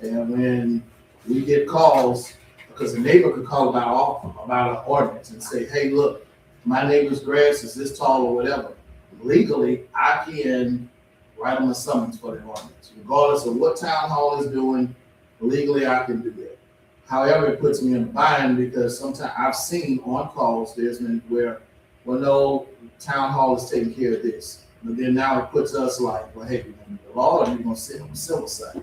And when we get calls, because a neighbor could call about an ordinance and say, hey, look, my neighbor's grass is this tall or whatever. Legally, I can write them a summons for the ordinance, regardless of what town hall is doing. Legally, I can do that. However, it puts me in a bind because sometimes I've seen on calls, there's been where, well, no, town hall is taking care of this. But then now it puts us like, well, hey, we're gonna do the law or we're gonna sit on the civil side.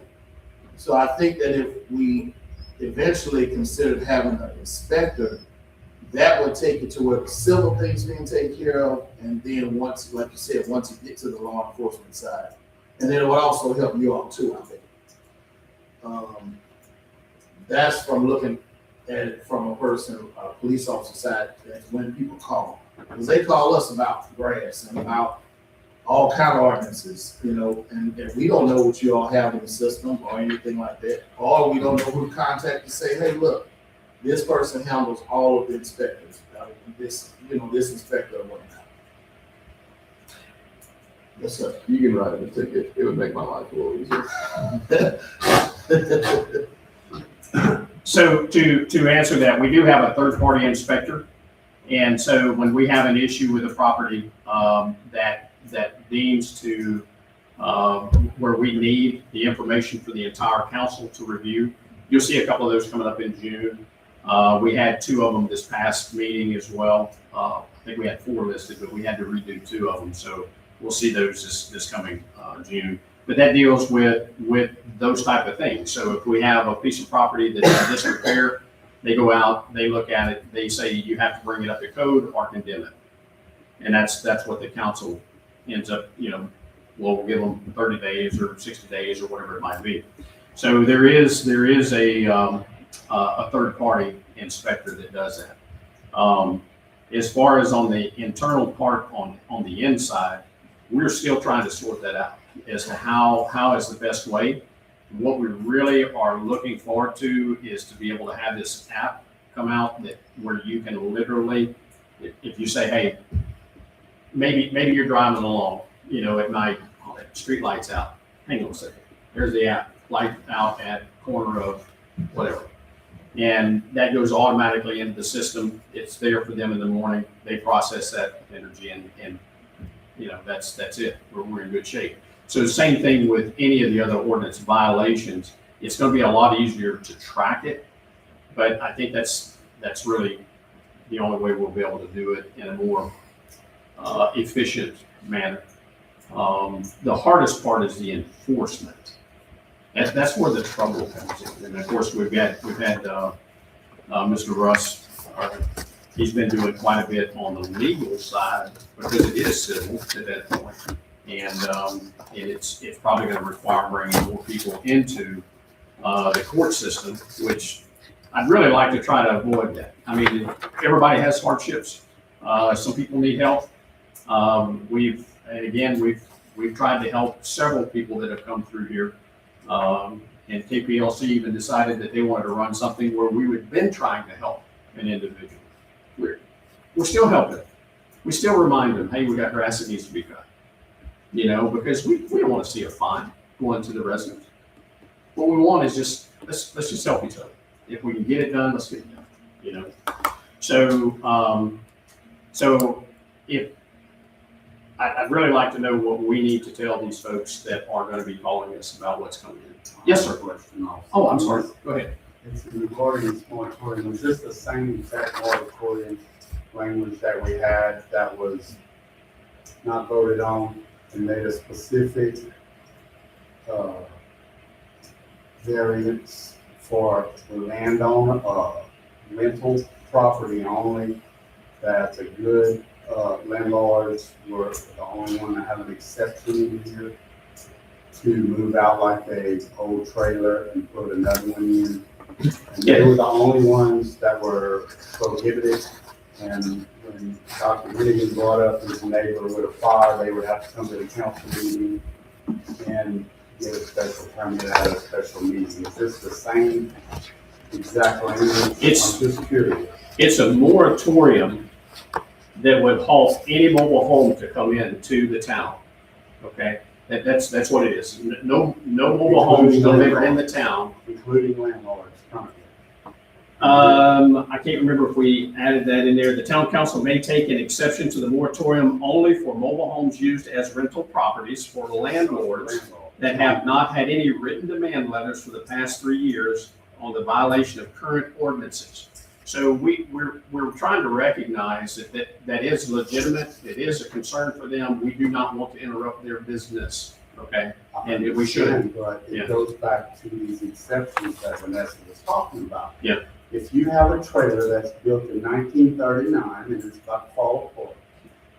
So I think that if we eventually considered having an inspector, that would take it to where the civil things being taken care of, and then once, like you said, once you get to the law enforcement side, and then it would also help you all too, I think. That's from looking at it from a person, a police officer side, that's when people call. Because they call us about grass and about all kind of ordinances, and we don't know what you all have in the system or anything like that. Or we don't know who to contact to say, hey, look, this person handles all of the inspectors, this inspector or whatnot. Yes, sir. You can write a ticket. It would make my life a little easier. So to answer that, we do have a third-party inspector. And so when we have an issue with a property that deems to, where we need the information for the entire council to review, you'll see a couple of those coming up in June. We had 2 of them this past meeting as well. I think we had 4 listed, but we had to redo 2 of them. So we'll see those this coming June. But that deals with those type of things. So if we have a piece of property that's in disrepair They go out, they look at it, they say you have to bring it up to code or condemn it. And that's what the council ends up, we'll give them 30 days or 60 days or whatever it might be. So there is a third party inspector that does that. As far as on the internal part on the inside, we're still trying to sort that out as to how is the best way. What we really are looking forward to is to be able to have this app come out where you can literally, if you say, hey, maybe you're driving along, at night, street lights out. Hang on a second. There's the app, light out at corner of whatever. And that goes automatically into the system. It's there for them in the morning. They process that energy and that's it. We're in good shape. So the same thing with any of the other ordinance violations. It's going to be a lot easier to track it, but I think that's really the only way we'll be able to do it in a more efficient manner. The hardest part is the enforcement. That's where the trouble comes in. And of course, we've had Mr. Russ. He's been doing quite a bit on the legal side because it is civil at that point. And it's probably going to require bringing more people into the court system, which I'd really like to try to avoid that. I mean, everybody has hardships. Some people need help. We've tried to help several people that have come through here. And KPLC even decided that they wanted to run something where we would been trying to help an individual. We're still helping. We still remind them, hey, we got grass that needs to be cut. Because we don't want to see a fine going to the residents. What we want is let's just help each other. If we can get it done, let's get it done. So if I'd really like to know what we need to tell these folks that are going to be calling us about what's coming in. Yes, sir. Oh, I'm sorry. Go ahead. It's regarding this moratorium. Was this the same exact moratorium language that we had that was not voted on and made a specific variance for the landowner, rental property only, that the good landlords were the only one that had an exception here to move out like a old trailer and put another one in. And they were the only ones that were prohibited. And when Dr. Milligan brought up his neighbor with a fire, they would have to come to the council meeting and get a special permit at a special meeting. Is this the same exact language? I'm just curious. It's a moratorium that would halt any mobile home to come into the town. Okay, that's what it is. No mobile homes delivered in the town, including landlords currently. I can't remember if we added that in there. The town council may take an exception to the moratorium only for mobile homes used as rental properties for landlords that have not had any written demand letters for the past 3 years on the violation of current ordinances. So we're trying to recognize that is legitimate. It is a concern for them. We do not want to interrupt their business. Okay, and we should. But it goes back to these exceptions that Vanessa was talking about. Yeah. If you have a trailer that's built in 1939 and it's about to fall apart,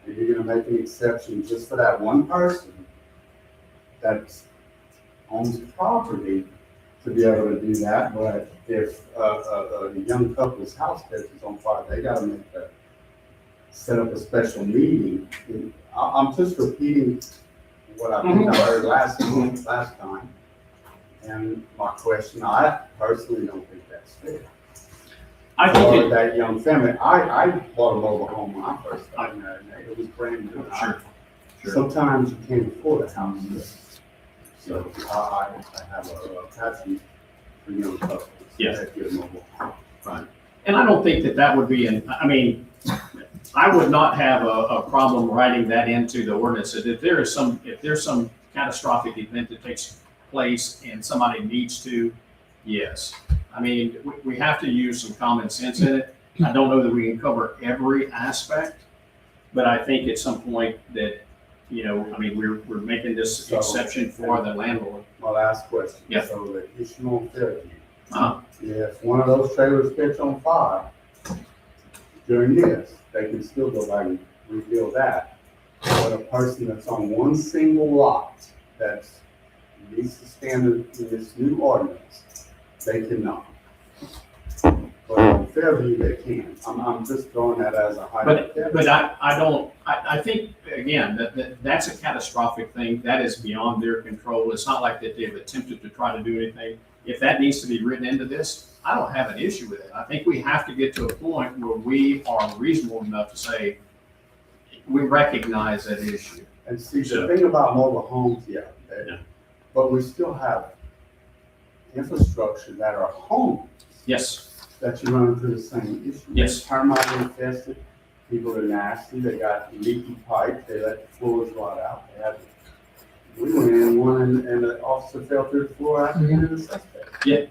and you're gonna make an exception just for that one person that owns the property to be able to do that, but if a young couple's house catches on fire, they gotta set up a special meeting. I'm just repeating what I think I heard last time. And my question, I personally don't think that's fair. I think that young family, I bought a mobile home when I first got married. It was brand new. Sure. Sometimes you can't afford a house. So I have a passion for young couples. Yeah. That get a mobile home. Right. And I don't think that would be I would not have a problem writing that into the ordinance. If there's some catastrophic event that takes place and somebody needs to, yes. I mean, we have to use some common sense in it. I don't know that we can cover every aspect, but I think at some point that, we're making this exception for the landlord. My last question. Yeah. So the additional Fairview, If one of those trailers catch on fire, during this, they can still go back and rebuild that. But a person that's on one single lot that's meets the standard in this new ordinance, they cannot. But on Fairview, they can. I'm just throwing that as a hypothetical. But I think, again, that's a catastrophic thing. That is beyond their control. It's not like that they've attempted to try to do anything. If that needs to be written into this, I don't have an issue with it. I think we have to get to a point where we are reasonable enough to say, we recognize that issue. And see, the thing about mobile homes, but we still have infrastructure that are homes Yes, that you run into the same issue. Yes. Termite infested, people are nasty, they got leaky pipe, they let the floors rot out. We went in one and the officer fell through the floor after hitting the suspect. Yeah.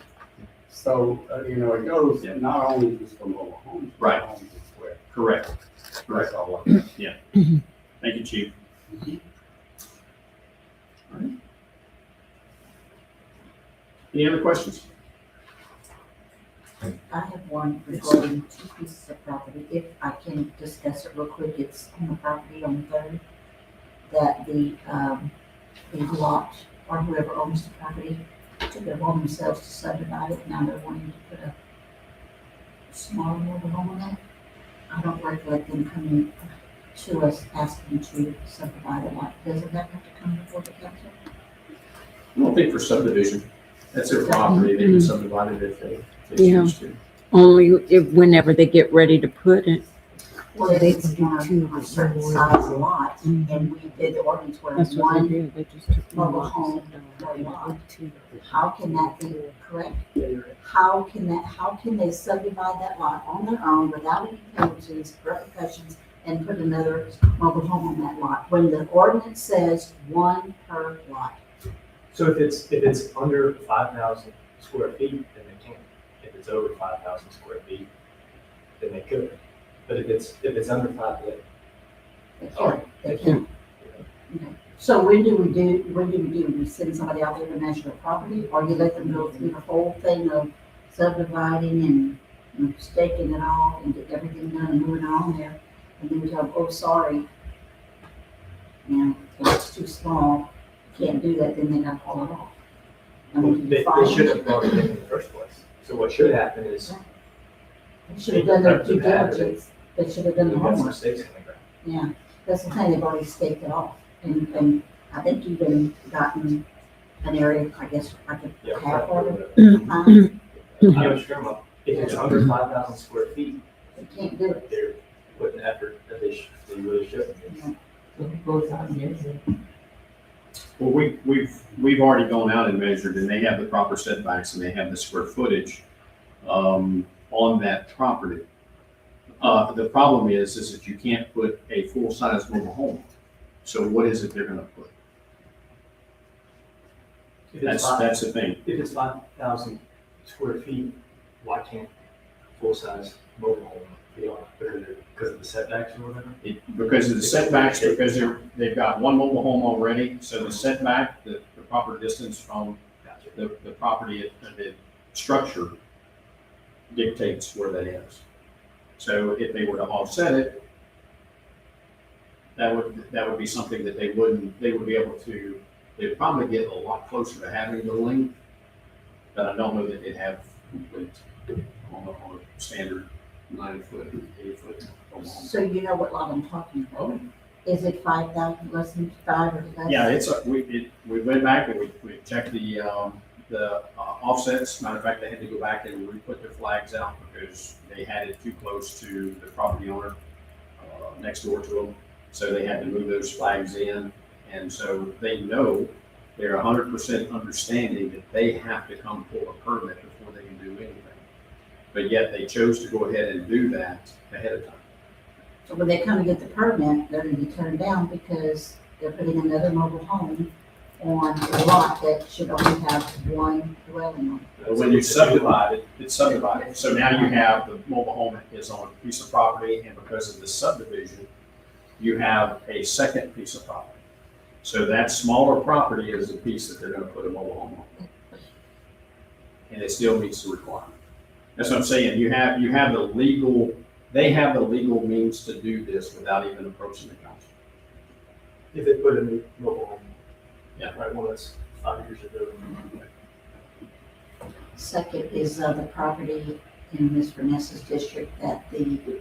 So, it goes not only just for mobile homes. but Right. homes as well. correct. That's all I Thank you, Chief. All right. Any other questions? I have one regarding two pieces of property, if I can discuss it real quick, it's on the property on Third, that the lot, or whoever owns the property, took it upon themselves to subdivide it, now they're wanting to put a smaller mobile home on it. I don't recollect them coming to us asking to subdivide a lot, doesn't that have to come before the council? I don't think for subdivision. That's their property. They can subdivide it if they Yeah. choose to. Only if, whenever they get ready to put it. Well, if it's on a certain size lot, and we did the ordinance where That's what they one did. They just took mobile one home lot. per lot, how can that be correct? How can they subdivide that lot on their own without any penalties, repercussions, and put another mobile home on that lot, when the ordinance says one per lot? So if it's under 5,000 square feet, then they can't. If it's over 5,000 square feet, then they could. But if it's under 5, then They can't. Okay. So when do we send somebody out there to measure the property, or you let them go through the whole thing of subdividing and staking it all and get everything done and moving on there, and then we tell them, oh, sorry, it's too small, can't do that, then they gotta pull it off. And we can they fine should them. have brought it in the first place. So what should happen is They should have done their due diligence, they should have done the we've got some homework. mistakes in the ground. Yeah, that's the thing, they've already staked it off, and I think even gotten an area, I guess, I could Yeah. half of it. I know what you're talking about. If it's under 5,000 square feet, They can't do it. they're putting effort that they really shouldn't. So it goes out and gets it. Well, we've already gone out and measured, and they have the proper setbacks, and they have the square footage on that property. The problem is that you can't put a full-size mobile home. So what is it they're gonna put? If it's That's the thing. If it's 5,000 square feet, why can't full-size mobile home be on it? Because of the setbacks or whatever? Because of the setbacks, because they've got one mobile home already, so the setback, the proper distance from Gotcha. the property, the structure dictates where that is. So if they were to offset it, that would be something that they would be able to, they'd probably get a lot closer to having the length, but I don't know that they'd have on a standard 90-foot, 80-foot mobile home. So you know what lot I'm talking about? Is it 5,000, less than 5 or less? Yeah, we went back and we checked the offsets. Matter of fact, they had to go back and re-put their flags out because they had it too close to the property owner next door to them. So they had to move those flags in. And so they know, they're 100% understanding that they have to come pull a permit before they can do anything. But yet they chose to go ahead and do that ahead of time. So when they come and get the permit, they're gonna be turned down because they're putting another mobile home on a lot that should only have one dwelling on it. But when you subdivide it, it's subdivided. So now you have the mobile home is on a piece of property, and because of the subdivision, you have a second piece of property. So that smaller property is the piece that they're gonna put a mobile home on. and it still meets the requirement. That's what I'm saying, you have the legal, they have the legal means to do this without even approaching the council. If they put a new mobile home. Yeah. Right, well, that's 5 years ago. Second is the property in Ms. Vanessa's district that the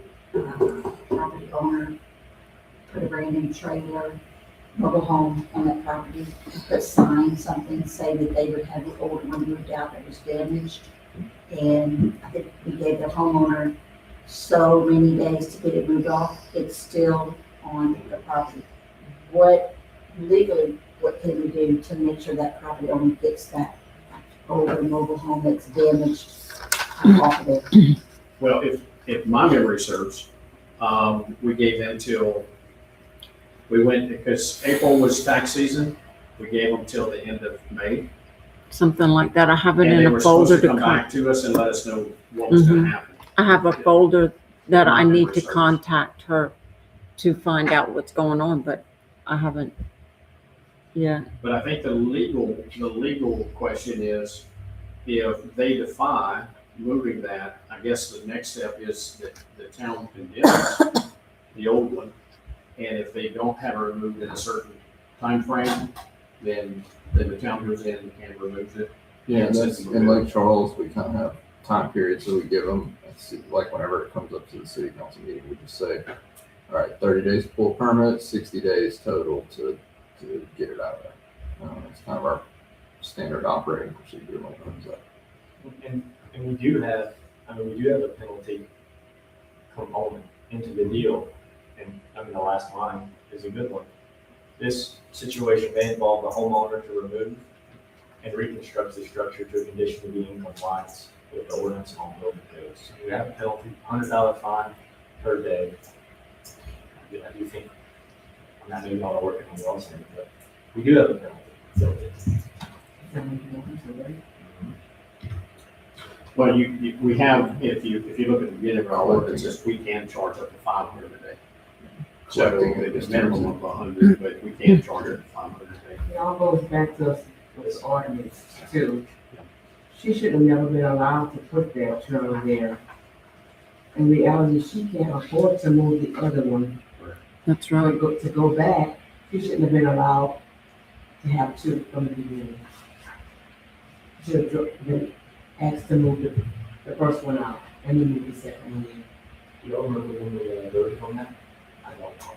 property owner put a brand new trailer, mobile home on that property, but signed something, say that they would have the old one moved out that was damaged. And I think we gave the homeowner so many days to get it moved off, it's still on the property. What legally, what can we do to make sure that property owner gets that older mobile home that's damaged off of it? Well, if my memory serves, we gave them till, we went, because April was tax season, we gave them till the end of May. Something like that. I have it And they in were a supposed folder to to come back to us and let us know what was gonna happen. I have a folder that I My need memory to serves. contact her to find out what's going on, but I haven't. Yeah, But I think the legal question is, if they defy moving that, I guess the next step is that the town condemns the old one. And if they don't have it removed in a certain time frame, then the town goes in and removes it. Yeah, And that's, sends them a in bill. Lake Charles, we kind of have time periods that we give them. Like whenever it comes up to the city council meeting, we just say, all right, 30 days to pull permit, 60 days total to get it out of there. It's kind of our standard operating procedure when it comes up. And we do have, we do have a penalty component into the deal. And the last line is a good one. This situation may involve the homeowner to remove and reconstruct the structure to a condition to be in compliance with the ordinance on building codes. We have a penalty, $100 fine per day. I do think, I know y'all are working on the also, but we do have a penalty built in. Well, we have, if you look at the beginning of our ordinances, we can charge up to 500 a day. So it's a minimum of 100, but we can charge up to 500 a day. It all goes back to us with the ordinance too. She should have never been allowed to put that trailer there. In reality, she can't afford to move the other one. that's right. To go back, she shouldn't have been allowed to have two from the beginning. She should have been asked to move the first one out and then move the second one in. You all remember when we voted on that? I don't know.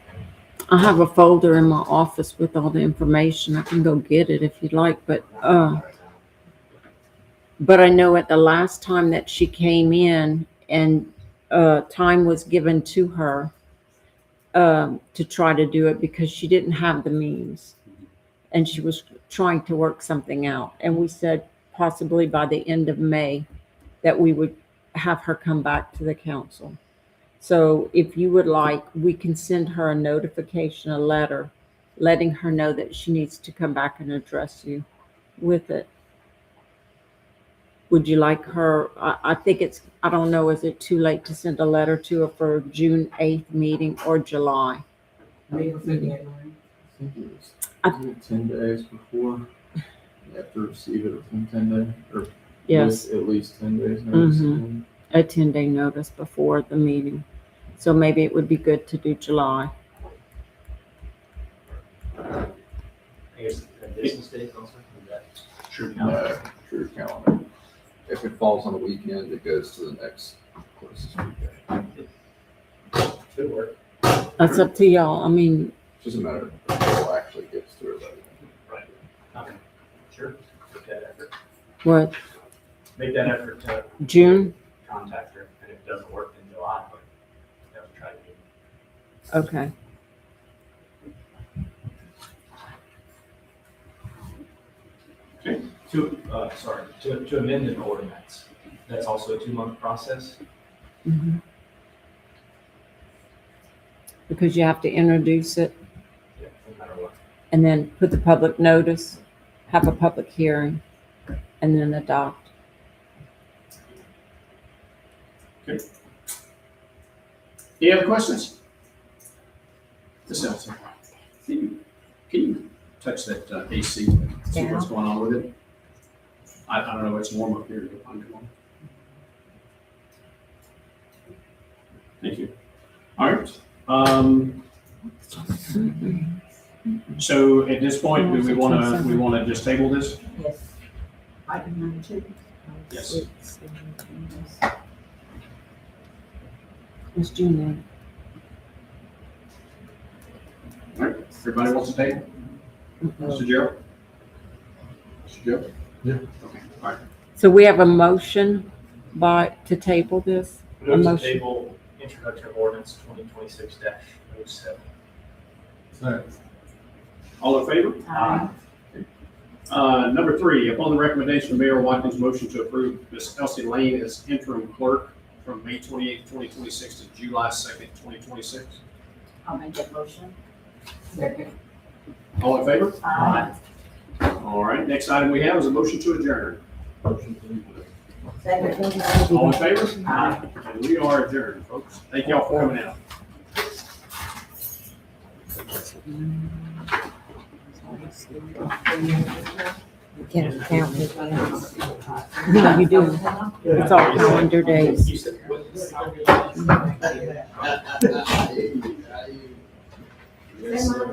I have a folder in my office with all the information. I can go get it if you'd like, but I know at the last time that she came in and time was given to her to try to do it because she didn't have the means and she was trying to work something out. And we said possibly by the end of May that we would have her come back to the council. So if you would like, we can send her a notification, a letter, letting her know that she needs to come back and address you with it. Would you like her, I think it's, I don't know, is it too late to send a letter to her for June 8th meeting or July? May or February. I think it was, is it 10 days before? You have to receive it within 10 days, or Yes, with at least 10 days notice. Mhm. a 10-day notice before the meeting. So maybe it would be good to do July. I guess a business day also, is that true? No, true calendar. If it falls on a weekend, it goes to the next closest weekend. Could work. That's up to y'all. I mean, It's just a matter of who actually gets to it. Right. Okay. Sure. Make that effort. what, Make that effort to June? contact her, and if it doesn't work in July, but that would try to do. Okay. To amend an ordinance, that's also a 2-month process. Mhm. Because you have to introduce it Yeah, no matter what. and then put the public notice, have a public hearing, and then adopt. Any other questions? This sounds, can you touch that AC, see what's going on with it? I don't know, it's warm up here, to find it one. Thank you. All right, so at this point, do we wanna just table this? Yes. Item number 2. Yes. It's June. All right, everybody wants to table? Mr. Gerald? Mr. Joe? Yeah. Okay, all right. So we have a motion to table this? Move to Motion. table introduction of ordinance 2026-07. Thanks. All in favor? Aye. Number 3, upon the recommendation of Mayor Watkins, motion to approve Ms. Elsie Lane as interim clerk from May 28, 2026 to July 2nd, 2026. I'll make that motion. Second. All in favor? Aye. All right, next item we have is a motion to adjourn. Motion to Second. All in favor? Aye. And we are adjourned, folks. Thank y'all for coming out. Can't count it. No, you do. It's all calendar days. You said what? Yes, sir.